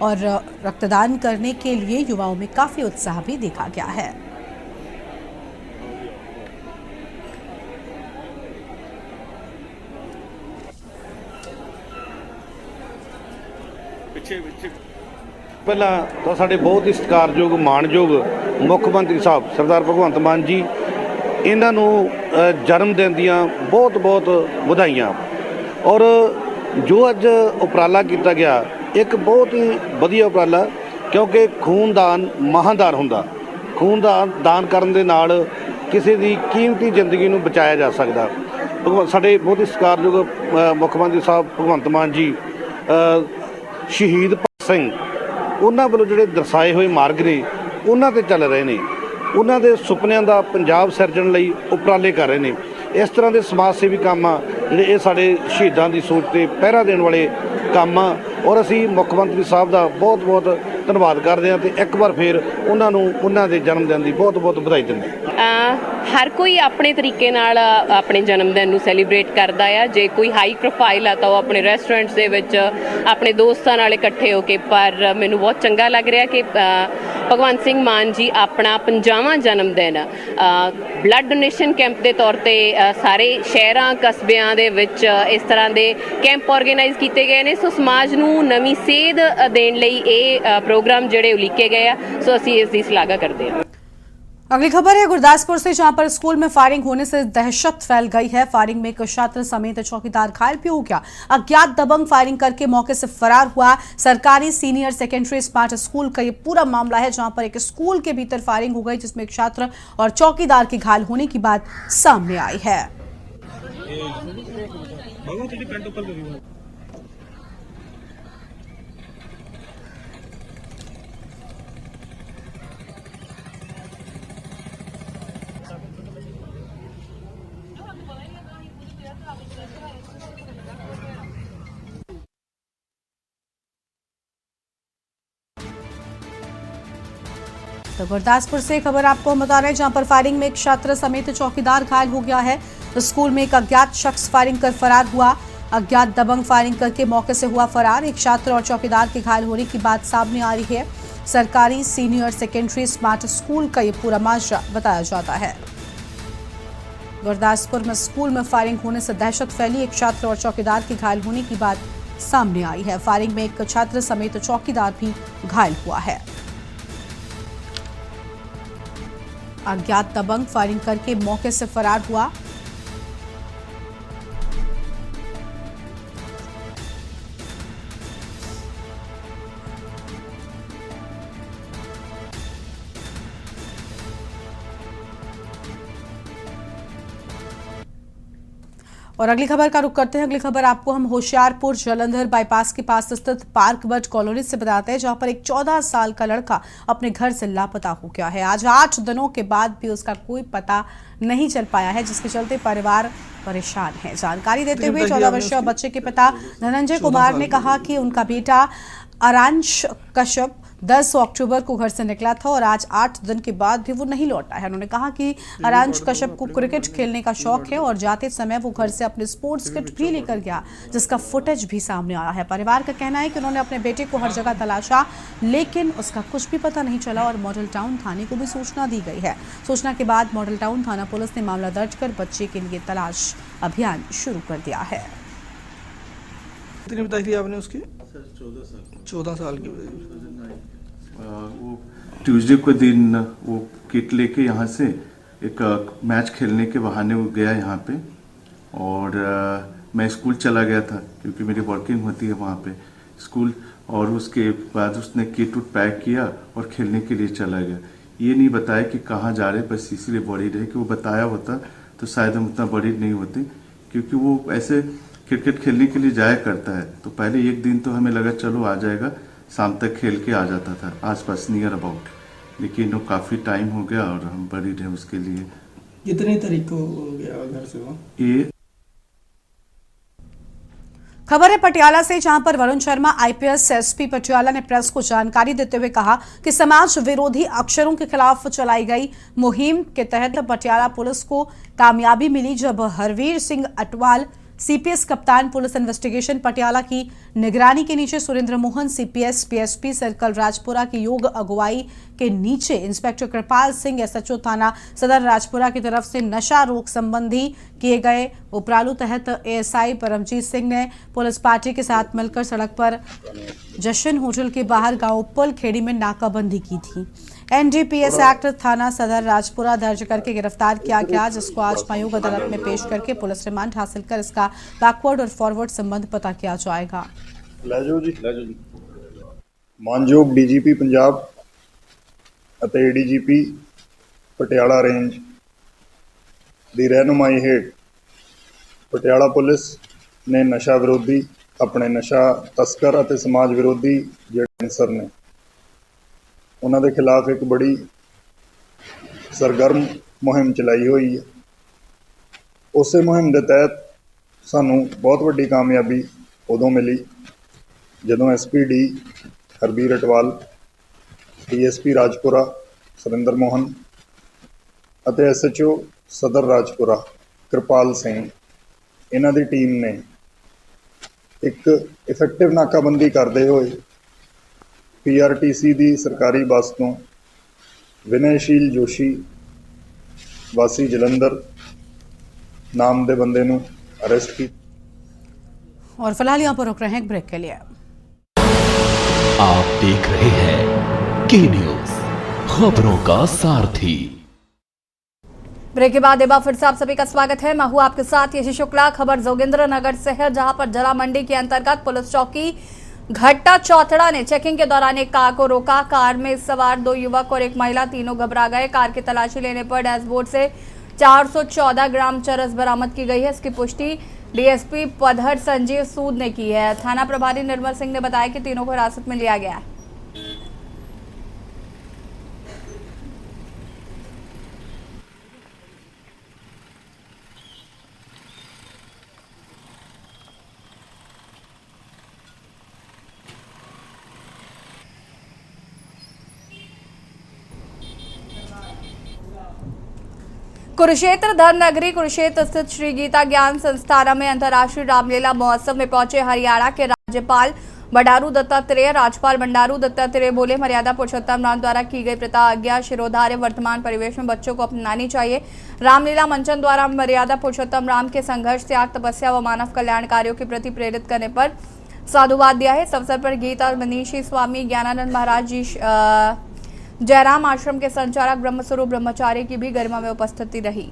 Speaker 1: और रक्तदान करने के लिए युवाओं में काफी उत्साह भी देखा गया है।
Speaker 11: ਪਹਿਲਾਂ ਤਾਂ ਸਾਡੇ ਬਹੁਤ ਹੀ ਸਤਿਕਾਰਯੋਗ ਮਾਣਯੋਗ ਮੁੱਖ ਮੰਤਰੀ ਸਾਹਿਬ ਸਰਦਾਰ ਭਗਵੰਤ ਮਾਨ ਜੀ, ਇਹਨਾਂ ਨੂੰ ਜਨਮ ਦਿਨ ਦੀਆਂ ਬਹੁਤ ਵਧਾਈਆਂ। ਔਰ ਜੋ ਅੱਜ ਉਪਰਾਲਾ ਕੀਤਾ ਗਿਆ ਇੱਕ ਬਹੁਤ ਹੀ ਵਧੀਆ ਉਪਰਾਲਾ, ਕਿਉਂਕਿ ਖੂਨਦਾਨ ਮਹਾਦਾਨ ਹੁੰਦਾ। ਖੂਨਦਾਨ ਦਾਨ ਕਰਨ ਦੇ ਨਾਲ ਕਿਸੇ ਦੀ ਕੀਮਤੀ ਜ਼ਿੰਦਗੀ ਨੂੰ ਬਚਾਇਆ ਜਾ ਸਕਦਾ। ਸਾਡੇ ਬਹੁਤ ਹੀ ਸਤਿਕਾਰਯੋਗ ਮੁੱਖ ਮੰਤਰੀ ਸਾਹਿਬ ਭਗਵੰਤ ਮਾਨ ਜੀ ਸ਼ਹੀਦ ਭਗਤ ਸਿੰਘ ਉਹਨਾਂ ਵੱਲੋਂ ਜਿਹੜੇ ਦਰਸਾਏ ਹੋਏ ਮਾਰਗ ਨੇ ਉਹਨਾਂ 'ਤੇ ਚੱਲ ਰਹੇ ਨੇ, ਉਹਨਾਂ ਦੇ ਸੁਪਨਿਆਂ ਦਾ ਪੰਜਾਬ ਸਿਰਜਣ ਲਈ ਉਪਰਾਲੇ ਕਰ ਰਹੇ ਨੇ। ਇਸ ਤਰ੍ਹਾਂ ਦੇ ਸਮਾਜ ਸੇਵੀ ਕੰਮ ਆ ਜਿਹੜੇ ਇਹ ਸਾਡੇ ਸ਼ਹੀਦਾਂ ਦੀ ਸੋਚ 'ਤੇ ਪਹਿਰਾ ਦੇਣ ਵਾਲੇ ਕੰਮ ਆ, ਔਰ ਅਸੀਂ ਮੁੱਖ ਮੰਤਰੀ ਸਾਹਿਬ ਦਾ ਬਹੁਤ ਧੰਨਵਾਦ ਕਰਦੇ ਹਾਂ, ਤੇ ਇੱਕ ਵਾਰ ਫਿਰ ਉਹਨਾਂ ਨੂੰ ਉਹਨਾਂ ਦੇ ਜਨਮ ਦਿਨ ਦੀ ਬਹੁਤ ਵਧਾਈ ਦਿੰਦੇ ਹਾਂ।
Speaker 12: ਹਰ ਕੋਈ ਆਪਣੇ ਤਰੀਕੇ ਨਾਲ ਆਪਣੇ ਜਨਮ ਦਿਨ ਨੂੰ ਸੈਲੀਬ੍ਰੇਟ ਕਰਦਾ ਆ। ਜੇ ਕੋਈ ਹਾਈ ਪ੍ਰੋਫਾਈਲ ਆ ਤਾਂ ਉਹ ਆਪਣੇ ਰੈਸਟੋਰੈਂਟਸ ਦੇ ਵਿੱਚ ਆਪਣੇ ਦੋਸਤਾਂ ਨਾਲ ਇਕੱਠੇ ਹੋ ਕੇ, ਪਰ ਮੈਨੂੰ ਬਹੁਤ ਚੰਗਾ ਲੱਗ ਰਿਹਾ ਕਿ ਭਗਵੰਤ ਸਿੰਘ ਮਾਨ ਜੀ ਆਪਣਾ 50ਵਾਂ ਜਨਮ ਦਿਨ ਬਲੱਡ ਡੋਨੇਸ਼ਨ ਕੈਂਪ ਦੇ ਤੌਰ ਤੇ ਸਾਰੇ ਸ਼ਹਿਰਾਂ ਕਸਬਿਆਂ ਦੇ ਵਿੱਚ ਇਸ ਤਰ੍ਹਾਂ ਦੇ ਕੈਂਪ ਆਰਗੇਨਾਈਜ਼ ਕੀਤੇ ਗਏ ਨੇ। ਸੋ ਸਮਾਜ ਨੂੰ ਨਵੀਂ ਸੇਧ ਦੇਣ ਲਈ ਇਹ प्रोग्राम ਜਿਹੜੇ ਉਲੀਕੇ गए हैं, सो ਅਸੀਂ ਇਸ ਦੀ ਸ਼ਲਾਘਾ ਕਰਦੇ ਹਾਂ।
Speaker 1: अगली खबर है गुरदासपुर से, जहां पर स्कूल में फायरिंग होने से दहशत फैल गई है। फायरिंग में एक छात्र समेत चौकीदार घायल भी हो गया। अज्ञात दबंग फायरिंग करके मौके से फरार हुआ। सरकारी सीनियर सेकेंडरी स्मार्ट स्कूल का ये पूरा मामला है, जहां पर एक स्कूल के भीतर फायरिंग हो गई, जिसमें एक छात्र और चौकीदार के घायल होने की बात सामने आई है। तो गुरदासपुर से खबर आपको हम बता रहे हैं, जहां पर फायरिंग में एक छात्र समेत चौकीदार घायल हो गया है। तो स्कूल में एक अज्ञात शख्स फायरिंग कर फरार हुआ। अज्ञात दबंग फायरिंग करके मौके से हुआ फरार। एक छात्र और चौकीदार के घायल होने की बात सामने आ रही है। सरकारी सीनियर सेकेंडरी स्मार्ट स्कूल का ये पूरा माजरा बताया जाता है। गुरदासपुर में स्कूल में फायरिंग होने से दहशत फैली। एक छात्र और चौकीदार के घायल होने की बात सामने आई है। फायरिंग में एक छात्र समेत चौकीदार भी घायल हुआ है। अज्ञात दबंग फायरिंग करके मौके से फरार हुआ। और अगली खबर का रुख करते हैं। अगली खबर आपको हम होशियारपुर जालंधर बाईपास के पास स्थित पार्क बर्ड कॉलोनी से बताते हैं, जहां पर एक 14 साल का लड़का अपने घर से लापता हो गया है। आज 8 दिनों के बाद भी उसका कोई पता नहीं चल पाया है, जिसके चलते परिवार परेशान है। जानकारी देते हुए 14 वर्षीय बच्चे के पिता धनंजय कुमार ने कहा कि उनका बेटा आरांश कश्यप 10 अक्टूबर को घर से निकला था और आज 8 दिन के बाद भी वो नहीं लौटा है। उन्होंने कहा कि आरांश कश्यप को क्रिकेट खेलने का शौक है और जाते समय वो घर से अपने स्पोर्ट्स किट भी लेकर गया, जिसका फुटेज भी सामने आया है। परिवार का कहना है कि उन्होंने अपने बेटे को हर जगह तलाशा, लेकिन उसका कुछ भी पता नहीं चला और मॉडल टाउन थाने को भी सूचना दी गई है। सूचना के बाद मॉडल टाउन थाना पुलिस ने मामला दर्ज कर बच्चे के लिए तलाश अभियान शुरू कर दिया है।
Speaker 13: कितनी बताई थी आपने उसकी? 14 साल की।
Speaker 14: वो ट्यूसडे के दिन वो किट लेके यहाँ से एक मैच खेलने के बहाने वो गया यहाँ पे, और मैं स्कूल चला गया था क्योंकि मेरी वर्किंग होती है वहाँ पे स्कूल, और उसके बाद उसने किट उट पैक किया और खेलने के लिए चला गया। ये नहीं बताया कि कहाँ जा रहे, बस इसलिए बड़ी रहे कि वो बताया होता तो शायद हम उतना बड़ी नहीं होते, क्योंकि वो ऐसे क्रिकेट खेलने के लिए जाया करता है। तो पहले एक दिन तो हमें लगा चलो आ जाएगा, शाम तक खेल के आ जाता था आसपास नियर अबाउट, लेकिन वो काफ़ी टाइम हो गया और हम बड़ी रहे उसके लिए।
Speaker 13: कितने तारीख को हो गया घर से वो?
Speaker 14: ये
Speaker 1: खबर है पटियाला से, जहां पर वरुण शर्मा आईपीएस एसपी पटियाला ने प्रेस को जानकारी देते हुए कहा कि समाज विरोधी अक्षरों के खिलाफ चलाई गई मुहिम के तहत पटियाला पुलिस को कामयाबी मिली, जब हरवीर सिंह अटवाल सीपीएस कप्तान पुलिस इन्वेस्टिगेशन पटियाला की निगरानी के नीचे Surendra Mohan CPS PSP circle Rajpura की योग अगुवाई के नीचे इंस्पेक्टर कृपाल सिंह एसएचओ थाना सदर राजपुरा की तरफ से नशा रोक संबंधी किए गए उपरालू तहत एएसआई परमजीत सिंह ने पुलिस पार्टी के साथ मिलकर सड़क पर जशन होटल के बाहर गांव पुल खेड़ी में नाकाबंदी की थी। एनडीपीएस एक्ट थाना सदर राजपुरा दर्ज करके गिरफ्तार किया गया, जिसको आज आयोग अदालत में पेश करके पुलिस रिमांड हासिल कर इसका बैकवर्ड और फॉरवर्ड संबंध पता किया जाएगा।
Speaker 15: मानयोग डीजीपी पंजाब ਅਤੇ एडीजीपी ਪਟਿਆਲਾ ਰੇਂਜ ਦੀ ਰਹਿਨੁਮਾਈ ਹੇਠ ਪਟਿਆਲਾ ਪੁਲਿਸ ਨੇ ਨਸ਼ਾ ਵਿਰੋਧੀ ਆਪਣੇ ਨਸ਼ਾ ਤਸਕਰ ਅਤੇ ਸਮਾਜ ਵਿਰੋਧੀ ਜਿਹੜੇ ਅਨਸਰ ਨੇ ਉਹਨਾਂ ਦੇ ਖਿਲਾਫ ਇੱਕ ਬੜੀ ਸਰਗਰਮ ਮੁਹਿੰਮ ਚਲਾਈ ਹੋਈ ਹੈ। ਉਸੇ ਮੁਹਿੰਮ ਦੇ ਤਹਿਤ ਸਾਨੂੰ ਬਹੁਤ ਵੱਡੀ ਕਾਮਯਾਬੀ ਉਦੋਂ ਮਿਲੀ ਜਦੋਂ ਐਸਪੀਡੀ ਹਰਬੀਰ ਅਟਵਾਲ, ਡੀਐਸਪੀ ਰਾਜਪੁਰਾ ਸੁਰਿੰਦਰ ਮੋਹਨ ਅਤੇ ਐਸਐਚਓ ਸਦਰ ਰਾਜਪੁਰਾ ਕਿਰਪਾਲ ਸਿੰਘ ਇਹਨਾਂ ਦੀ ਟੀਮ ਨੇ ਇੱਕ ਇਫੈਕਟਿਵ ਨਾਕਾਬੰਦੀ ਕਰਦੇ ਹੋਏ ਪੀਆਰਟੀਸੀ ਦੀ ਸਰਕਾਰੀ ਬੱਸ ਤੋਂ ਵਿਨੈਸ਼ੀਲ ਜੋਸ਼ੀ ਵਾਸੀ ਜਲੰਧਰ नाम दे बंदे नु अरेस्ट की।
Speaker 1: और फिलहाल यहाँ पर रुक रहे हैं एक ब्रेक के लिए।
Speaker 2: आप देख रहे हैं के न्यूज, खबरों का सारथी।
Speaker 16: ब्रेक के बाद एक बार फिर से आप सभी का स्वागत है। मैं हूँ आपके साथ यशी शुक्ला। खबर जोगिंद्र नगर से है, जहां पर जला मंडी के अंतर्गत पुलिस चौकी घट्टा चौथड़ा ने चेकिंग के दौरान एक कार को रोका। कार में सवार 2 युवक और एक महिला तीनों घबरा गए। कार की तलाशी लेने पर डैशबोर्ड से 414 ग्राम चरस बरामद की गई है। इसकी पुष्टि डीएसपी पधर संजीव सूद ने की है। थाना प्रभारी निर्मल सिंह ने बताया कि तीनों को हिरासत में लिया गया है। कुरुक्षेत्र धर्मनगरी कुरुक्षेत्र स्थित श्री गीता ज्ञान संस्थान में अंतर्राष्ट्रीय रामलीला महोत्सव में पहुंचे हरियाणा के राज्यपाल बंडारू दत्तात्रेय। राज्यपाल बंडारू दत्तात्रेय बोले, मर्यादा पुरुषोत्तम राम द्वारा की गई प्रथा आज्ञा शिरोधार्य वर्तमान परिवेश में बच्चों को अपनानी चाहिए। रामलीला मंचन द्वारा मर्यादा पुरुषोत्तम राम के संघर्ष, त्याग, तपस्या व मानव कल्याण कार्यों के प्रति प्रेरित करने पर साधुवाद दिया है। इस अवसर पर गीता मनीषी स्वामी ज्ञानानंद महाराज जी जयराम आश्रम के संचालक ब्रह्मस्वरूप ब्रह्मचारी की भी गरिमा में उपस्थिति रही।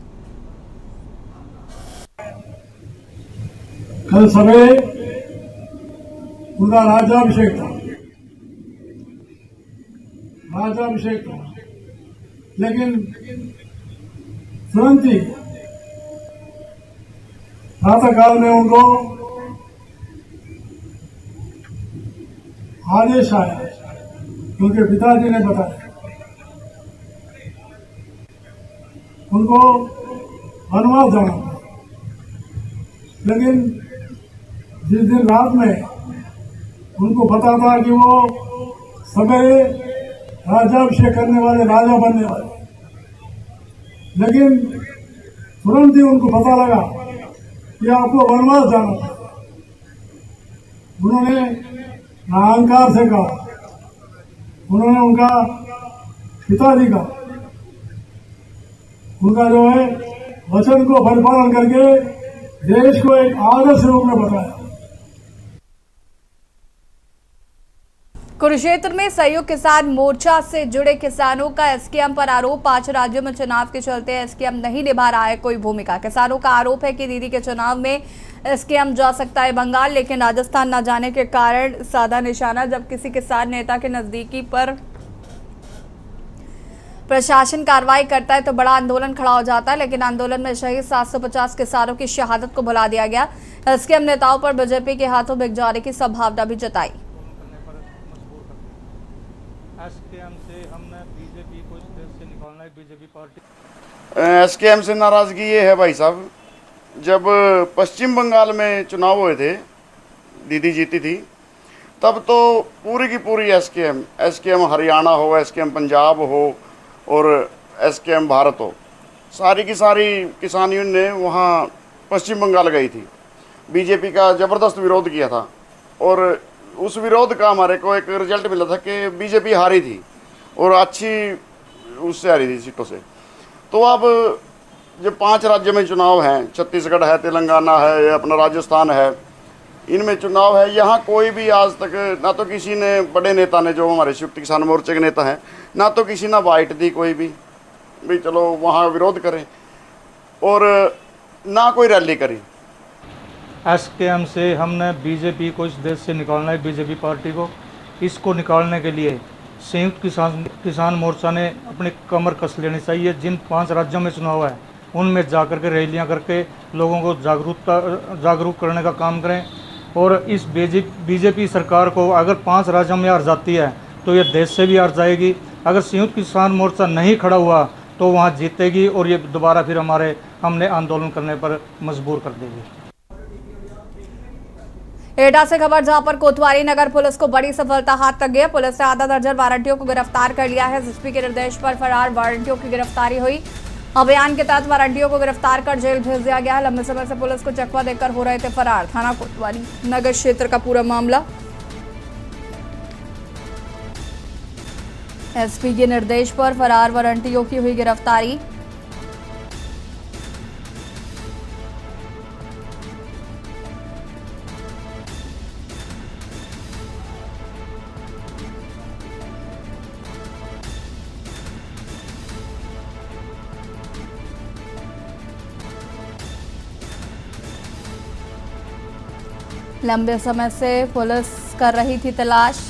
Speaker 17: कल सवेरे उनका राज्याभिषेक था, लेकिन तुरंत ही प्रातःकाल में उनको आदेश आया, उनके पिताजी ने बताया उनको वनवास जाना था। लेकिन जिस दिन रात में उनको पता था कि वो सवेरे राज्याभिषेक करने वाले राजा बनने वाले, लेकिन तुरंत ही उनको पता लगा कि आपको वनवास जाना था। उन्होंने अहंकार से कहा, उन्होंने उनका पिताजी का उनका जो है वचन को परिपालन करके देश को एक आदर्श रूप में बताया।
Speaker 16: कुरुक्षेत्र में संयुक्त किसान मोर्चा से जुड़े किसानों का एसकेएम पर आरोप। 5 राज्यों में चुनाव के चलते एसकेएम नहीं निभा रहा है कोई भूमिका। किसानों का आरोप है कि दीदी के चुनाव में एसकेएम जा सकता है बंगाल, लेकिन राजस्थान न जाने के कारण साधा निशाना। जब किसी किसान नेता के नजदीकी पर प्रशासन कार्रवाई करता है तो बड़ा आंदोलन खड़ा हो जाता है, लेकिन आंदोलन में शहीद 750 किसानों की शहादत को भुला दिया गया। एसकेएम नेताओं पर बीजेपी के हाथों बिक जाने की संभावना भी जताई।
Speaker 18: एसकेएम से हमने बीजेपी को इस देश से निकालना है, बीजेपी पार्टी।
Speaker 19: एसकेएम से नाराजगी ये है भाई साहब, जब पश्चिम बंगाल में चुनाव हुए थे, दीदी जीती थी, तब तो पूरी की पूरी एसकेएम हरियाणा हो, एसकेएम पंजाब हो और एसकेएम भारत हो, सारी की सारी किसान यूनियन ने वहाँ पश्चिम बंगाल गई थी। बीजेपी का ज़बरदस्त विरोध किया था और उस विरोध का हमारे को एक रिजल्ट मिला था कि बीजेपी हारी थी और अच्छी उससे हारी थी सीटों से। तो अब जब 5 राज्य में चुनाव हैं, छत्तीसगढ़ है, तेलंगाना है, अपना राजस्थान है, इनमें चुनाव है, यहाँ कोई भी आज तक ना तो किसी ने बड़े नेता ने, जो हमारे संयुक्त किसान मोर्चे के नेता हैं, ना तो किसी ने बाइट दी कोई भी चलो वहाँ विरोध करें, और ना कोई रैली करी।
Speaker 18: एसकेएम से हमने बीजेपी को इस देश से निकालना है, बीजेपी पार्टी को। इसको निकालने के लिए संयुक्त किसान मोर्चा ने अपनी कमर कस लेनी चाहिए। जिन 5 राज्यों में चुनाव है उनमें जाकर के रैलियां करके लोगों को जागरूक करने का काम करें। और इस बीजेपी सरकार को अगर 5 राज्यों में हार जाती है तो ये देश से भी हार जाएगी। अगर संयुक्त किसान मोर्चा नहीं खड़ा हुआ तो वहाँ जीतेगी और ये दोबारा फिर हमने आंदोलन करने पर मजबूर कर देगी।
Speaker 16: एटा से खबर, जहां पर कोतवाली नगर पुलिस को बड़ी सफलता हाथ तक गई। पुलिस ने आधा दर्जन वारंटियों को गिरफ्तार कर लिया है। एसपी के निर्देश पर फरार वारंटियों की गिरफ्तारी हुई। अभियान के तहत वारंटियों को गिरफ्तार कर जेल भेज दिया गया। लंबे समय से पुलिस को चकवा देकर हो रहे थे फरार। थाना कोतवाली नगर क्षेत्र का पूरा मामला। एसपी के निर्देश पर फरार वारंटियों की हुई गिरफ्तारी। लंबे समय से पुलिस कर रही थी तलाश।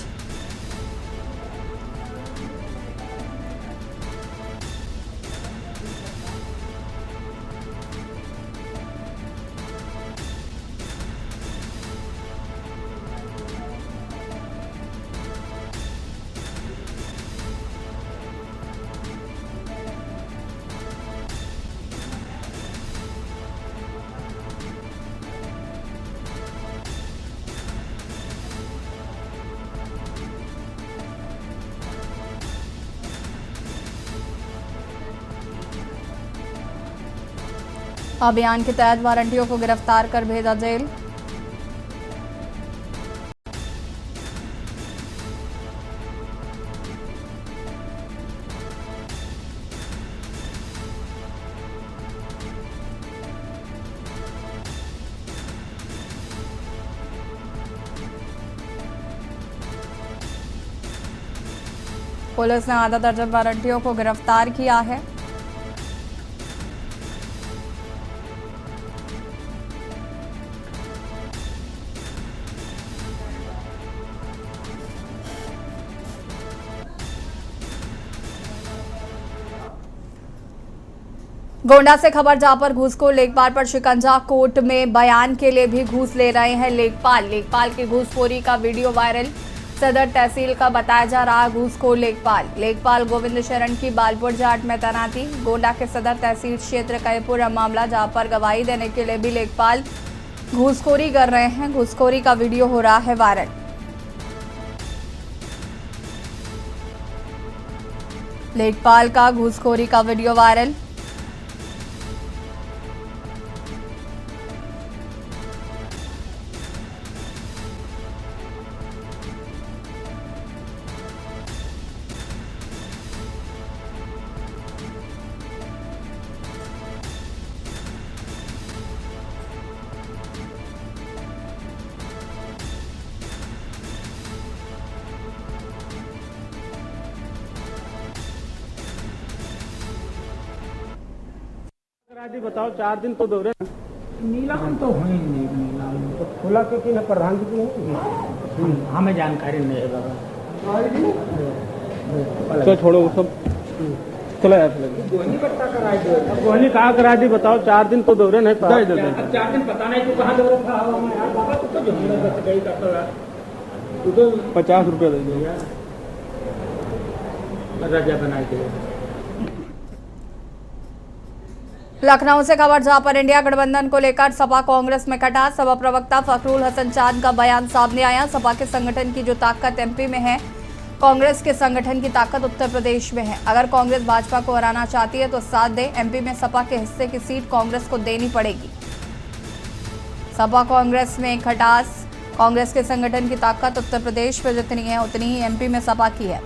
Speaker 16: अभियान के तहत वारंटियों को गिरफ्तार कर भेजा जेल। पुलिस ने आधा दर्जन वारंटियों को गिरफ्तार किया है। गोंडा से खबर जहां पर घूसखोर लेखपाल पर शिकंजा, कोर्ट में बयान के लिए भी घूस ले रहे हैं लेखपाल की घूसखोरी का वीडियो वायरल। सदर तहसील का बताया जा रहा घूसखोर लेखपाल गोविंद शरण की बालपुर जाट में तैनाती। गोंडा के सदर तहसील क्षेत्र का यह पूरा मामला, जहां पर गवाही देने के लिए भी लेखपाल घूसखोरी कर रहे हैं। घूसखोरी का वीडियो हो रहा है वायरल। लेखपाल का घूसखोरी का वीडियो वायरल।
Speaker 6: बताओ 4 दिन तो दौरे
Speaker 20: नीलाम तो है नहीं, नीलाम तो खुला क्योंकि ना प्रधान जी नहीं, हमें जानकारी नहीं है बाबा।
Speaker 6: तो छोड़ो वो सब, चलो यार
Speaker 20: गोहनी पट्टा कराई दो,
Speaker 6: अब गोहनी कहाँ करा दी बताओ। 4 दिन तो दौरे नहीं,
Speaker 20: 4 दिन पता नहीं तू कहाँ दौरे था यार बाबा। तू तो जमीन बच गई करता यार, तू तो
Speaker 6: 50 रुपये दे दो
Speaker 20: यार, रजा बनाई दे।
Speaker 16: लखनऊ से खबर जहां पर इंडिया गठबंधन को लेकर सपा कांग्रेस में कटा। सपा प्रवक्ता फखरुल हसन चांद का बयान सामने आया। सपा के संगठन की जो ताकत एमपी में है, कांग्रेस के संगठन की ताकत उत्तर प्रदेश में है। अगर कांग्रेस भाजपा को हराना चाहती है तो साथ दे। एमपी में सपा के हिस्से की सीट कांग्रेस को देनी पड़ेगी। सपा कांग्रेस में खटास। कांग्रेस के संगठन की ताकत उत्तर प्रदेश में जितनी है उतनी ही एमपी में सपा की है।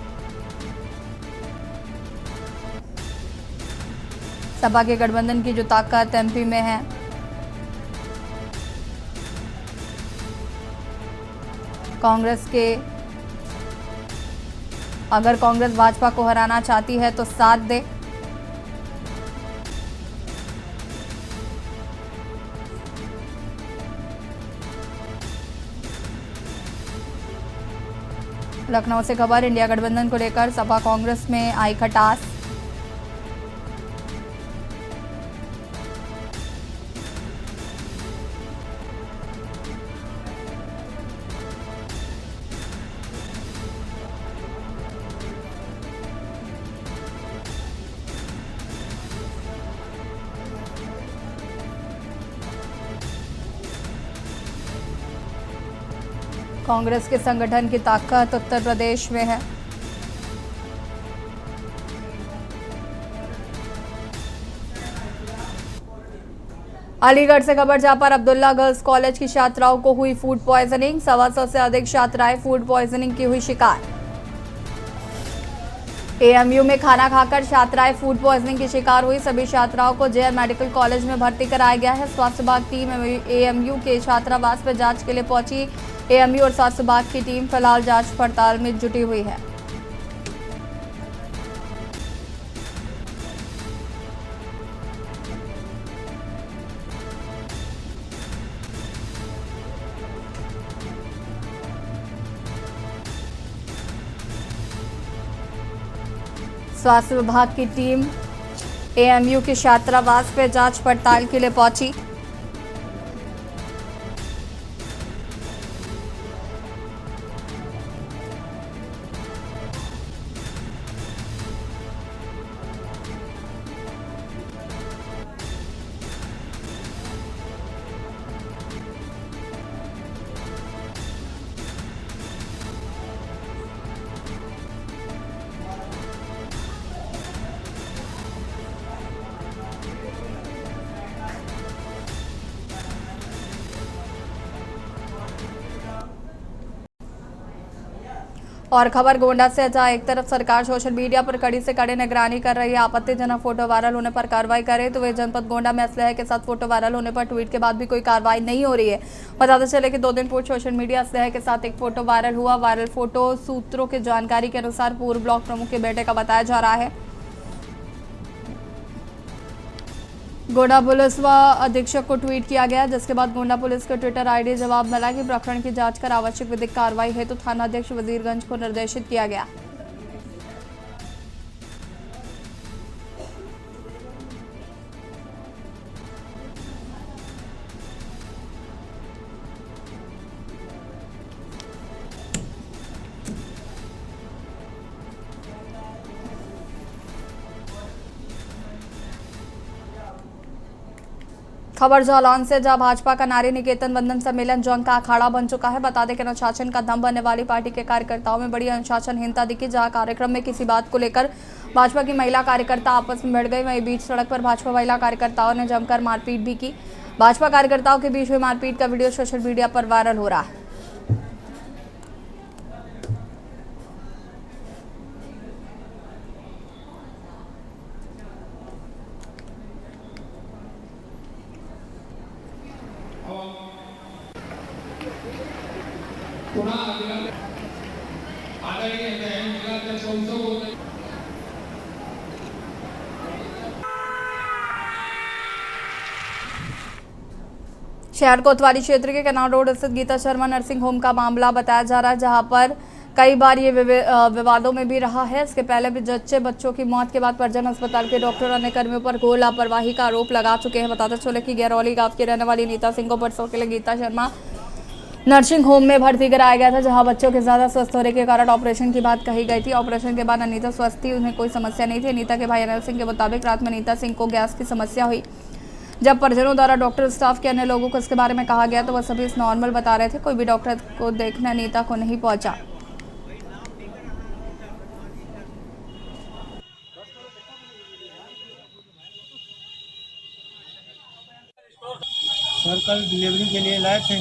Speaker 16: सपा के गठबंधन की जो ताकत एमपी में है, कांग्रेस के, अगर कांग्रेस भाजपा को हराना चाहती है तो साथ दे। लखनऊ से खबर इंडिया गठबंधन को लेकर सपा कांग्रेस में आई खटास। कांग्रेस के संगठन की ताकत उत्तर प्रदेश में है। अलीगढ़ से खबर जहां पर अब्दुल्ला गर्ल्स कॉलेज की छात्राओं को हुई फूड पॉइजनिंग। 125 से अधिक छात्राएं फूड पॉइजनिंग की हुई शिकार। एएमयू में खाना खाकर छात्राएं फूड पॉइजनिंग की शिकार हुई। सभी छात्राओं को जेएम मेडिकल कॉलेज में भर्ती कराया गया है। स्वास्थ्य विभाग टीम एएमयू के छात्रावास पर जांच के लिए पहुंची। एएमयू और स्वास्थ्य विभाग की टीम फिलहाल जांच पड़ताल में जुटी हुई है। स्वास्थ्य विभाग की टीम एएमयू के छात्रावास पर जांच पड़ताल के लिए पहुंची। और खबर गोंडा से, जहां एक तरफ सरकार सोशल मीडिया पर कड़ी से कड़ी निगरानी कर रही है, आपत्तिजनक फोटो वायरल होने पर कार्रवाई करे, तो वे जनपद गोंडा में असलहे के साथ फोटो वायरल होने पर ट्वीट के बाद भी कोई कार्रवाई नहीं हो रही है। बताते चले कि 2 दिन पूर्व सोशल मीडिया असलहे के साथ एक फोटो वायरल हुआ। वायरल फोटो सूत्रों की जानकारी के अनुसार पूर्व ब्लॉक प्रमुख के बेटे का बताया जा रहा है। गोंडा पुलिस व अधीक्षक को ट्वीट किया गया, जिसके बाद गोंडा पुलिस के ट्विटर आईडी जवाब मिला कि प्रकरण की जांच कर आवश्यक विधिक कार्रवाई हेतु तो थानाध्यक्ष वजीरगंज को निर्देशित किया गया। खबर जालौन से, जहां भाजपा का नारी निकेतन वंदन सम्मेलन जंग का अखाड़ा बन चुका है। बता दें कि अनुशासन का दम बनने वाली पार्टी के कार्यकर्ताओं में बड़ी अनुशासनहीनता दिखी, जहां कार्यक्रम में किसी बात को लेकर भाजपा की महिला कार्यकर्ता आपस में भिड़ गई। वहीं बीच सड़क पर भाजपा महिला कार्यकर्ताओं ने जमकर मारपीट भी की। भाजपा कार्यकर्ताओं के बीच हुई मारपीट का वीडियो सोशल मीडिया पर वायरल हो रहा है। शहर कोतवाली क्षेत्र के कनाल रोड स्थित गीता शर्मा नर्सिंग होम का मामला बताया जा रहा है, जहां पर कई बार ये विवादों में भी रहा है। इसके पहले भी जच्चे बच्चों की मौत के बाद परिजन अस्पताल के डॉक्टर अन्य कर्मियों पर घोर लापरवाही का आरोप लगा चुके हैं। बताते चले कि गैरौली गांव की रहने वाली नीता सिंह को परसों के लिए गीता शर्मा नर्सिंग होम में भर्ती कराया गया था, जहां बच्चों के ज्यादा स्वस्थ होने के कारण ऑपरेशन की बात कही गई थी। ऑपरेशन के बाद अनीता स्वस्थ थी, उन्हें कोई समस्या नहीं थी। नीता के भाई अनिल सिंह के मुताबिक रात में नीता सिंह को गैस की समस्या हुई। जब परिजनों द्वारा डॉक्टर स्टाफ के अन्य लोगों को इसके बारे में कहा गया तो वह सभी नॉर्मल बता रहे थे। कोई भी डॉक्टर को देखने नीता को नहीं पहुंचा।
Speaker 21: सर कल डिलीवरी के लिए लाए थे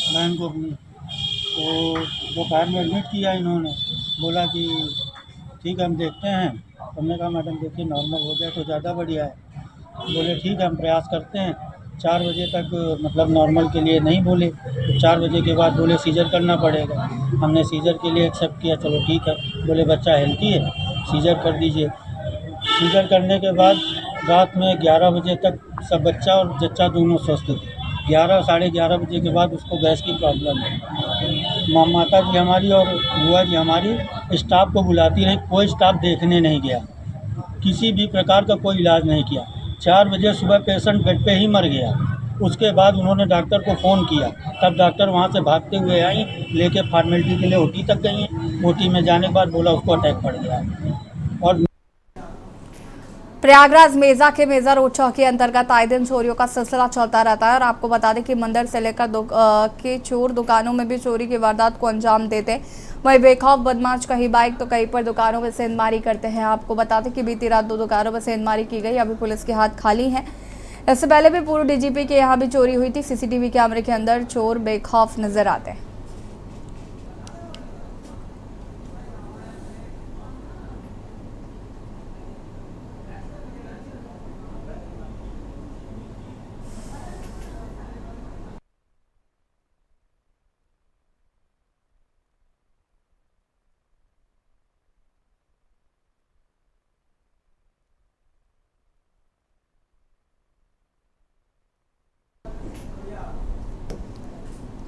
Speaker 21: बहन को अपनी, तो दोपहर में एडमिट किया इन्होंने। बोला कि ठीक है हम देखते हैं। तो हमने कहा मैडम देखिए नॉर्मल हो जाए तो ज़्यादा बढ़िया है। बोले ठीक है हम प्रयास करते हैं। 4 बजे तक मतलब नॉर्मल के लिए नहीं बोले, तो 4 बजे के बाद बोले सीजर करना पड़ेगा। हमने सीजर के लिए एक्सेप्ट किया, चलो ठीक है। बोले बच्चा हेल्थी है, सीजर कर दीजिए। सीजर करने के बाद रात में 11 बजे तक सब बच्चा और जच्चा दोनों स्वस्थ थे। 11 साढ़े 11 बजे के बाद उसको गैस की प्रॉब्लम है। माता जी हमारी और बुआ जी हमारी स्टाफ को बुलाती रही, कोई स्टाफ देखने नहीं गया, किसी भी प्रकार का कोई इलाज नहीं किया। 4 बजे सुबह पेशेंट बेड पे ही मर गया। उसके बाद उन्होंने डॉक्टर को फ़ोन किया, तब डॉक्टर वहाँ से भागते हुए आई, लेके फॉर्मेलिटी के लिए ओटी तक गई। ओटी में जाने के बाद बोला उसको अटैक पड़ गया। और
Speaker 16: प्रयागराज मेजा के मेजा रोड चौक के अंतर्गत आए दिन चोरियों का सिलसिला चलता रहता है और आपको बता दें कि मंदिर से लेकर के चोर दुकानों में भी चोरी की वारदात को अंजाम देते हैं। वहीं बेखौफ बदमाश कहीं बाइक तो कहीं पर दुकानों में सेंधमारी करते हैं। आपको बता दें कि बीती रात 2 दुकानों में सेंधमारी की गई, अभी पुलिस के हाथ खाली हैं। इससे पहले भी पूर्व डीजीपी के यहाँ भी चोरी हुई थी। सीसीटीवी कैमरे के अंदर चोर बेखौफ नजर आते हैं।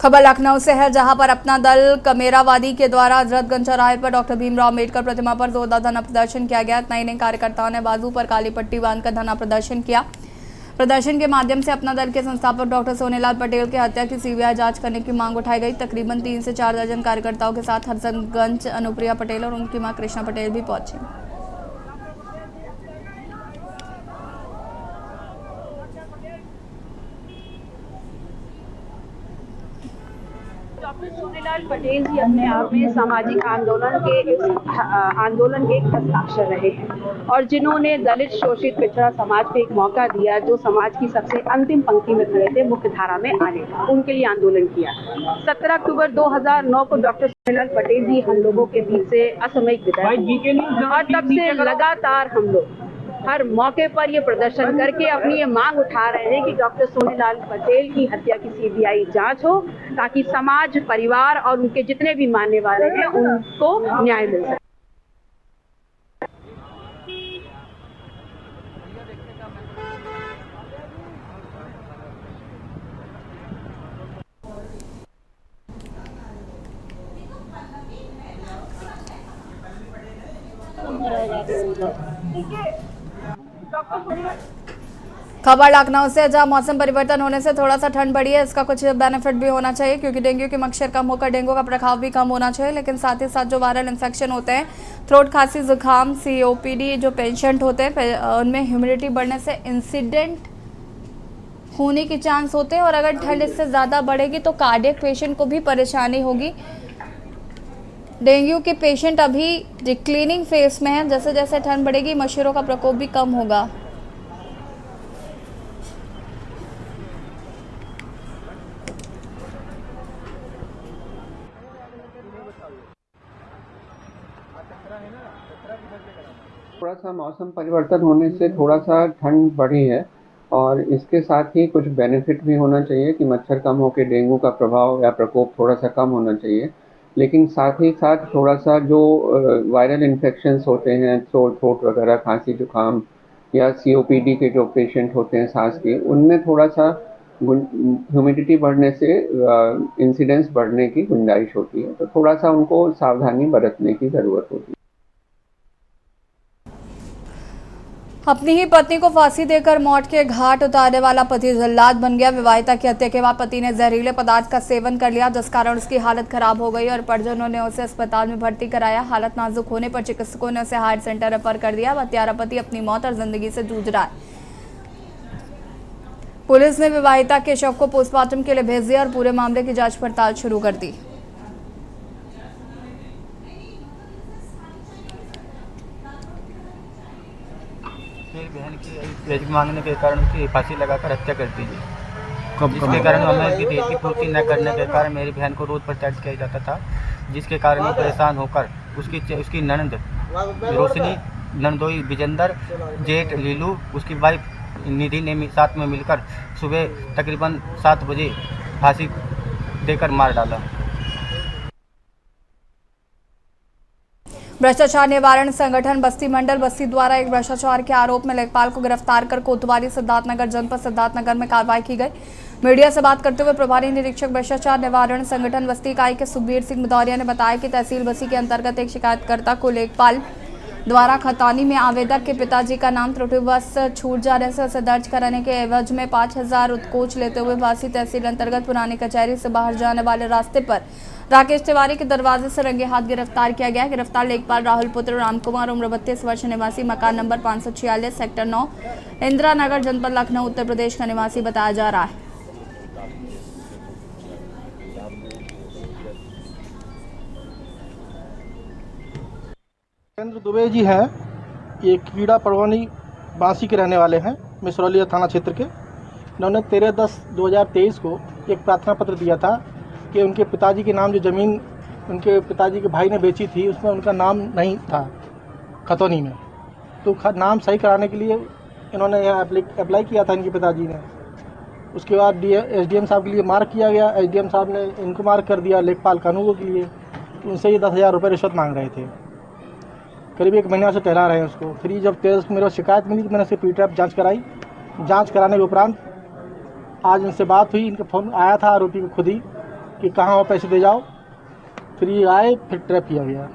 Speaker 16: खबर लखनऊ से है, जहां पर अपना दल कमेरावादी के द्वारा हजरतगंज चौराहे पर डॉक्टर भीमराव अम्बेडकर प्रतिमा पर जोरदार धरना प्रदर्शन किया गया। नए कार्यकर्ताओं ने बाजू पर काली पट्टी बांधकर धरना प्रदर्शन किया। प्रदर्शन के माध्यम से अपना दल के संस्थापक डॉक्टर सोनेलाल पटेल की हत्या की सीबीआई जांच करने की मांग उठाई गई। तकरीबन 3 से 4 दर्जन कार्यकर्ताओं के साथ हजरतगंज अनुप्रिया पटेल और उनकी मां कृष्णा पटेल भी पहुंची।
Speaker 22: डॉक्टर सोनेलाल पटेल जी अपने आप में सामाजिक आंदोलन के एक हस्ताक्षर रहे हैं
Speaker 4: और जिन्होंने दलित, शोषित, पिछड़ा समाज को एक मौका दिया, जो समाज की सबसे अंतिम पंक्ति में खड़े थे मुख्य धारा में आने का, उनके लिए आंदोलन किया। 17 अक्टूबर 2009 को डॉक्टर सोनीलाल पटेल जी हम लोगों के बीच से असामयिक विदाई हुई और तब से लगातार हम लोग हर मौके पर ये प्रदर्शन करके अपनी ये मांग उठा रहे हैं कि डॉक्टर सोनीलाल पटेल की हत्या की सीबीआई जांच हो, ताकि समाज, परिवार और उनके जितने भी मानने वाले हैं उनको न्याय मिल सके।
Speaker 16: खबर लखनऊ से, जहां मौसम परिवर्तन होने से थोड़ा सा ठंड बढ़ी है। इसका कुछ बेनिफिट भी होना चाहिए, क्योंकि डेंगू के मच्छर कम होकर डेंगू का प्रभाव भी कम होना चाहिए। लेकिन साथ ही साथ जो वायरल इन्फेक्शन होते हैं, थ्रोट, खांसी, जुकाम, COPD जो पेशेंट होते हैं, उनमें ह्यूमिडिटी बढ़ने से इंसिडेंट होने के चांस होते हैं। और अगर ठंड इससे ज़्यादा बढ़ेगी तो कार्डियक पेशेंट को भी परेशानी होगी। डेंगू के पेशेंट अभी डिक्लीनिंग फेज में हैं। जैसे जैसे ठंड बढ़ेगी मच्छरों का प्रकोप भी कम होगा।
Speaker 22: थोड़ा सा मौसम परिवर्तन होने से थोड़ा सा ठंड बढ़ी है, और इसके साथ ही कुछ बेनिफिट भी होना चाहिए कि मच्छर कम होकर डेंगू का प्रभाव या प्रकोप थोड़ा सा कम होना चाहिए। लेकिन साथ ही साथ थोड़ा सा जो वायरल इन्फेक्शंस होते हैं, थ्रोट वगैरह, खांसी, जुकाम या COPD के जो पेशेंट होते हैं सांस के, उनमें थोड़ा सा ह्यूमिडिटी बढ़ने से इंसिडेंस बढ़ने की गुंजाइश होती है। तो थोड़ा सा उनको सावधानी बरतने की ज़रूरत होती है।
Speaker 16: अपनी ही पत्नी को फांसी देकर मौत के घाट उतारने वाला पति जल्लाद बन गया। विवाहिता की हत्या के बाद पति ने जहरीले पदार्थ का सेवन कर लिया, जिस कारण उसकी हालत खराब हो गई और परिजनों ने उसे अस्पताल में भर्ती कराया। हालत नाजुक होने पर चिकित्सकों ने उसे हार्ट सेंटर रेफर कर दिया। हत्यारा पति अपनी मौत और जिंदगी से जूझ रहा है। पुलिस ने विवाहिता के शव को पोस्टमार्टम के लिए भेज दिया और पूरे मामले की जाँच पड़ताल शुरू कर दी।
Speaker 23: मेरी बहन की एज मांगने के कारण उसकी फांसी लगाकर हत्या कर दी गई, जिसके कारण हमें उसकी देश की पूर्ति न करने के कारण मेरी बहन को रोज प्रताड़ित किया जाता था, जिसके कारण वो परेशान होकर उसकी ननद रोशनी, नंदोई विजेंदर, जेठ लीलू, उसकी वाइफ निधि ने साथ में मिलकर सुबह तकरीबन 7 बजे फांसी देकर मार डाला।
Speaker 16: भ्रष्टाचार निवारण संगठन बस्ती मंडल बस्ती द्वारा एक भ्रष्टाचार के आरोप में लेखपाल को गिरफ्तार कर कोतवाली सिद्धार्थनगर जनपद सिद्धार्थनगर में कार्रवाई की गई। मीडिया से बात करते हुए प्रभारी निरीक्षक भ्रष्टाचार निवारण संगठन बस्ती इकाई के सुखबीर सिंह भदौरिया ने बताया कि तहसील बस्ती के अंतर्गत एक शिकायतकर्ता को लेखपाल द्वारा खतानी में आवेदक के पिताजी का नाम त्रुटिवश छूट जाने से उसे दर्ज कराने के एवज में 5000 उत्कोच लेते हुए बासी तहसील अंतर्गत पुरानी कचहरी से बाहर जाने वाले रास्ते पर राकेश तिवारी के दरवाजे से रंगे हाथ गिरफ्तार किया गया। गिरफ्तार लेखपाल राहुल पुत्र राम कुमार उम्र 32 वर्ष निवासी मकान नंबर 546 सेक्टर 9 इंदिरा नगर जनपद लखनऊ उत्तर प्रदेश का निवासी बताया जा रहा है।
Speaker 13: नरेंद्र दुबे जी हैं, ये कीड़ा परवानी बांसी के रहने वाले हैं, मिसरौलिया थाना क्षेत्र के। इन्होंने 13/10/2023 को एक प्रार्थना पत्र दिया था कि उनके पिताजी के नाम जो ज़मीन उनके पिताजी के भाई ने बेची थी उसमें उनका नाम नहीं था खतौनी में, तो नाम सही कराने के लिए इन्होंने यहाँ अप्लाई किया था इनके पिताजी ने। उसके बाद SDM साहब के लिए मार्क किया गया। SDM साहब ने इनको मार्क कर दिया लेखपाल कानूनगो के लिए। उनसे ये 10,000 रुपये रिश्वत मांग रहे थे। करीब 1 महीना से टहला रहे हैं उसको। फिर ये जब 13 को मेरे शिकायत मिली तो मैंने उसकी PTRAP जाँच कराई। जाँच कराने के उपरांत आज इनसे बात हुई। इनका फ़ोन आया था आरोपी को खुद ही कि कहाँ हो, पैसे दे जाओ। फिर ये आए, फिर ट्रैप किया गया।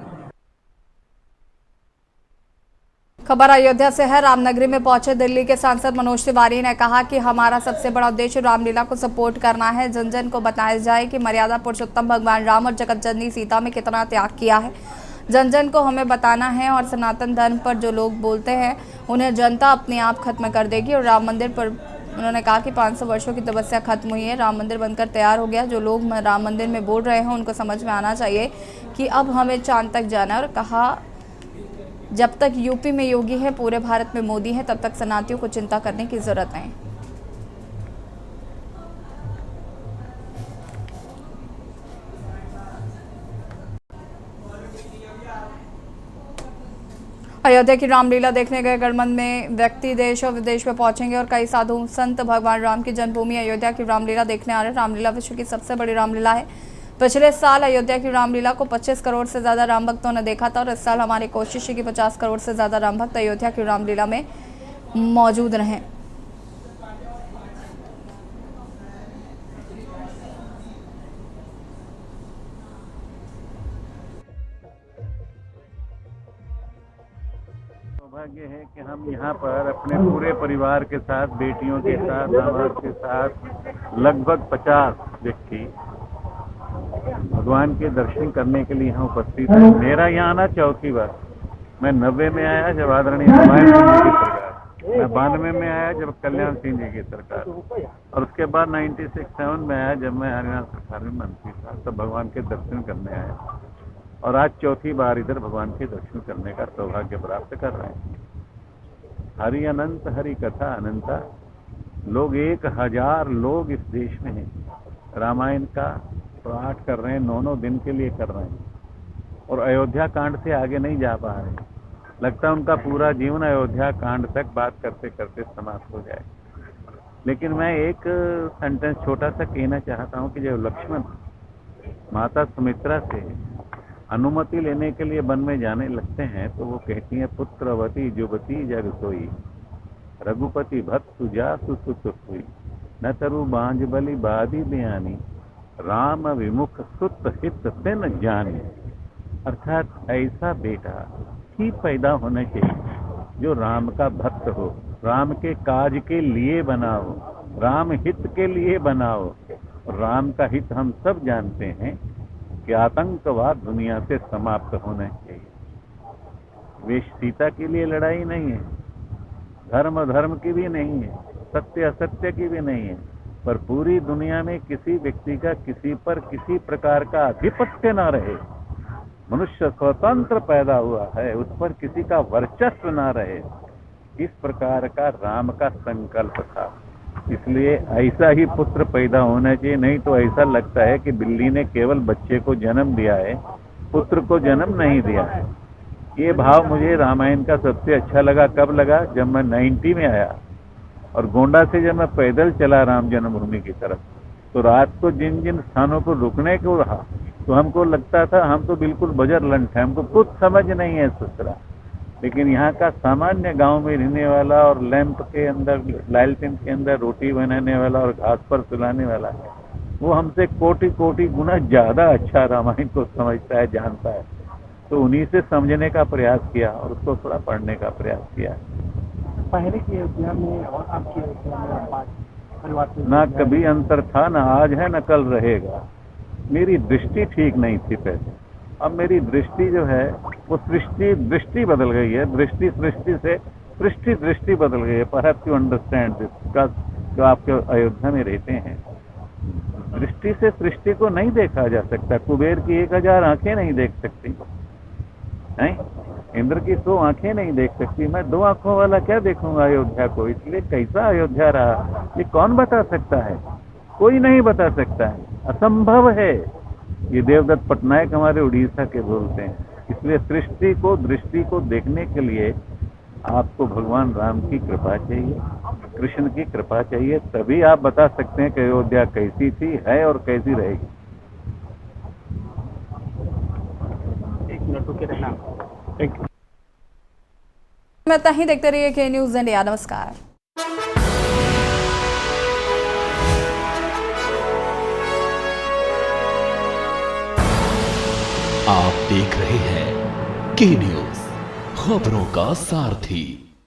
Speaker 16: खबर अयोध्या से है। रामनगरी में पहुंचे दिल्ली के सांसद मनोज तिवारी ने कहा कि हमारा सबसे बड़ा उद्देश्य रामलीला को सपोर्ट करना है। जन जन को बताया जाए कि मर्यादा पुरुषोत्तम भगवान राम और जगत जननी सीता में कितना त्याग किया है। जन जन को हमें बताना है और सनातन धर्म पर जो लोग बोलते हैं उन्हें जनता अपने आप खत्म कर देगी। और राम मंदिर पर उन्होंने कहा कि 500 वर्षों की तपस्या खत्म हुई है, राम मंदिर बनकर तैयार हो गया। जो लोग राम मंदिर में बोल रहे हैं उनको समझ में आना चाहिए कि अब हमें चांद तक जाना है। और कहा जब तक यूपी में योगी है, पूरे भारत में मोदी है, तब तक सनातियों को चिंता करने की जरूरत नहीं। अयोध्या की रामलीला देखने गए गणमान्य में व्यक्ति देश और विदेश में पहुंचेंगे और कई साधु संत भगवान राम की जन्मभूमि अयोध्या की रामलीला देखने आ रहे हैं। रामलीला विश्व की सबसे बड़ी रामलीला है। पिछले साल अयोध्या की रामलीला को 25 करोड़ से ज्यादा राम भक्तों ने देखा था और इस साल हमारी कोशिश है कि 50 करोड़ से ज्यादा राम भक्त अयोध्या की रामलीला में मौजूद रहें।
Speaker 3: सौभाग्य है कि हम यहाँ पर अपने पूरे परिवार के साथ, बेटियों के साथ, दामाद के साथ लगभग 50 व्यक्ति भगवान के दर्शन करने के लिए यहाँ उपस्थित है। मेरा यहाँ आना चौथी बार। मैं 90 में आया जब आदरणीय हुमायूं सिंह जी की सरकार, मैं 92 में आया जब कल्याण सिंह जी की सरकार, और उसके बाद 96-7 में आया जब मैं हरियाणा सरकार में मंत्री था, तब भगवान के दर्शन करने आया। और आज चौथी बार इधर भगवान के दर्शन करने का सौभाग्य प्राप्त कर रहे हैं। हरि अनंत, हरि कथा अनंता। लोग 1000 लोग इस देश में हैं, रामायण का पाठ कर रहे हैं, 9 दिन के लिए कर रहे हैं और अयोध्या कांड से आगे नहीं जा पा रहे। लगता है उनका पूरा जीवन अयोध्या कांड तक बात करते करते समाप्त हो जाए। लेकिन मैं एक सेंटेंस छोटा सा कहना चाहता हूँ कि जब लक्ष्मण माता सुमित्रा से अनुमति लेने के लिए वन में जाने लगते हैं तो वो कहती हैं, पुत्रवती जुवती जग सोई, रघुपति भक्त सुजा सुसुत हुई, न तरु बांझ बलि बादी बयानी, राम विमुख सुत हित से न जानी। अर्थात ऐसा बेटा ही पैदा होना चाहिए जो राम का भक्त हो, राम के काज के लिए बना हो, राम हित के लिए बना हो। राम का हित हम सब जानते हैं कि आतंकवाद दुनिया से समाप्त होना चाहिए। वे सीता के लिए लड़ाई नहीं है, धर्म धर्म की भी नहीं है, सत्य असत्य की भी नहीं है, पर पूरी दुनिया में किसी व्यक्ति का किसी पर किसी प्रकार का आधिपत्य ना रहे। मनुष्य स्वतंत्र पैदा हुआ है, उस पर किसी का वर्चस्व ना रहे, इस प्रकार का राम का संकल्प था। इसलिए ऐसा ही पुत्र पैदा होना चाहिए। नहीं तो ऐसा लगता है कि बिल्ली ने केवल बच्चे को जन्म दिया है, पुत्र को जन्म नहीं दिया है। ये भाव मुझे रामायण का सबसे अच्छा लगा। कब लगा? जब मैं 90 में आया और गोंडा से जब मैं पैदल चला राम जन्मभूमि की तरफ, तो रात को जिन जिन स्थानों को रुकने को रहा तो हमको लगता था हम तो बिल्कुल बजर लंठ है, हमको कुछ समझ नहीं है ससुरा। लेकिन यहाँ का सामान्य गांव में रहने वाला और लैंप के अंदर, लालटेन के अंदर रोटी बनाने वाला और घास पर सुलाने वाला, वो हमसे कोटि कोटि गुना ज्यादा अच्छा रामायण को समझता है, जानता है। तो उन्हीं से समझने का प्रयास किया और उसको थोड़ा पढ़ने का प्रयास किया।
Speaker 20: पहले की अयोध्या में और अब की अयोध्या में
Speaker 3: ना कभी अंतर था, ना आज है, ना कल रहेगा। मेरी दृष्टि ठीक नहीं थी पहले, अब मेरी दृष्टि जो है वो दृष्टि बदल गई है। दृष्टि सृष्टि से दृष्टि बदल गई है। Perhaps you understand this, because जो आपके अयोध्या में रहते हैं, दृष्टि से सृष्टि को नहीं देखा जा सकता। कुबेर की 1000 आंखें नहीं देख सकती, नहीं, इंद्र की 100 आंखें नहीं देख सकती। मैं 2 आंखों वाला क्या देखूंगा अयोध्या को? इसलिए कैसा अयोध्या रहा ये कौन बता सकता है? कोई नहीं बता सकता है, असंभव है। ये देवदत्त पटनायक हमारे उड़ीसा के बोलते हैं। इसलिए सृष्टि को, दृष्टि को देखने के लिए आपको भगवान राम की कृपा चाहिए, कृष्ण की कृपा चाहिए, तभी आप बता सकते हैं कि अयोध्या कैसी थी, है और कैसी रहेगी।
Speaker 20: एक मिनट रुके रहना।
Speaker 16: मैं ही देखते रहिए के न्यूज़ इंडिया। नमस्कार।
Speaker 2: आप देख रहे हैं के न्यूज़, खबरों का सारथी।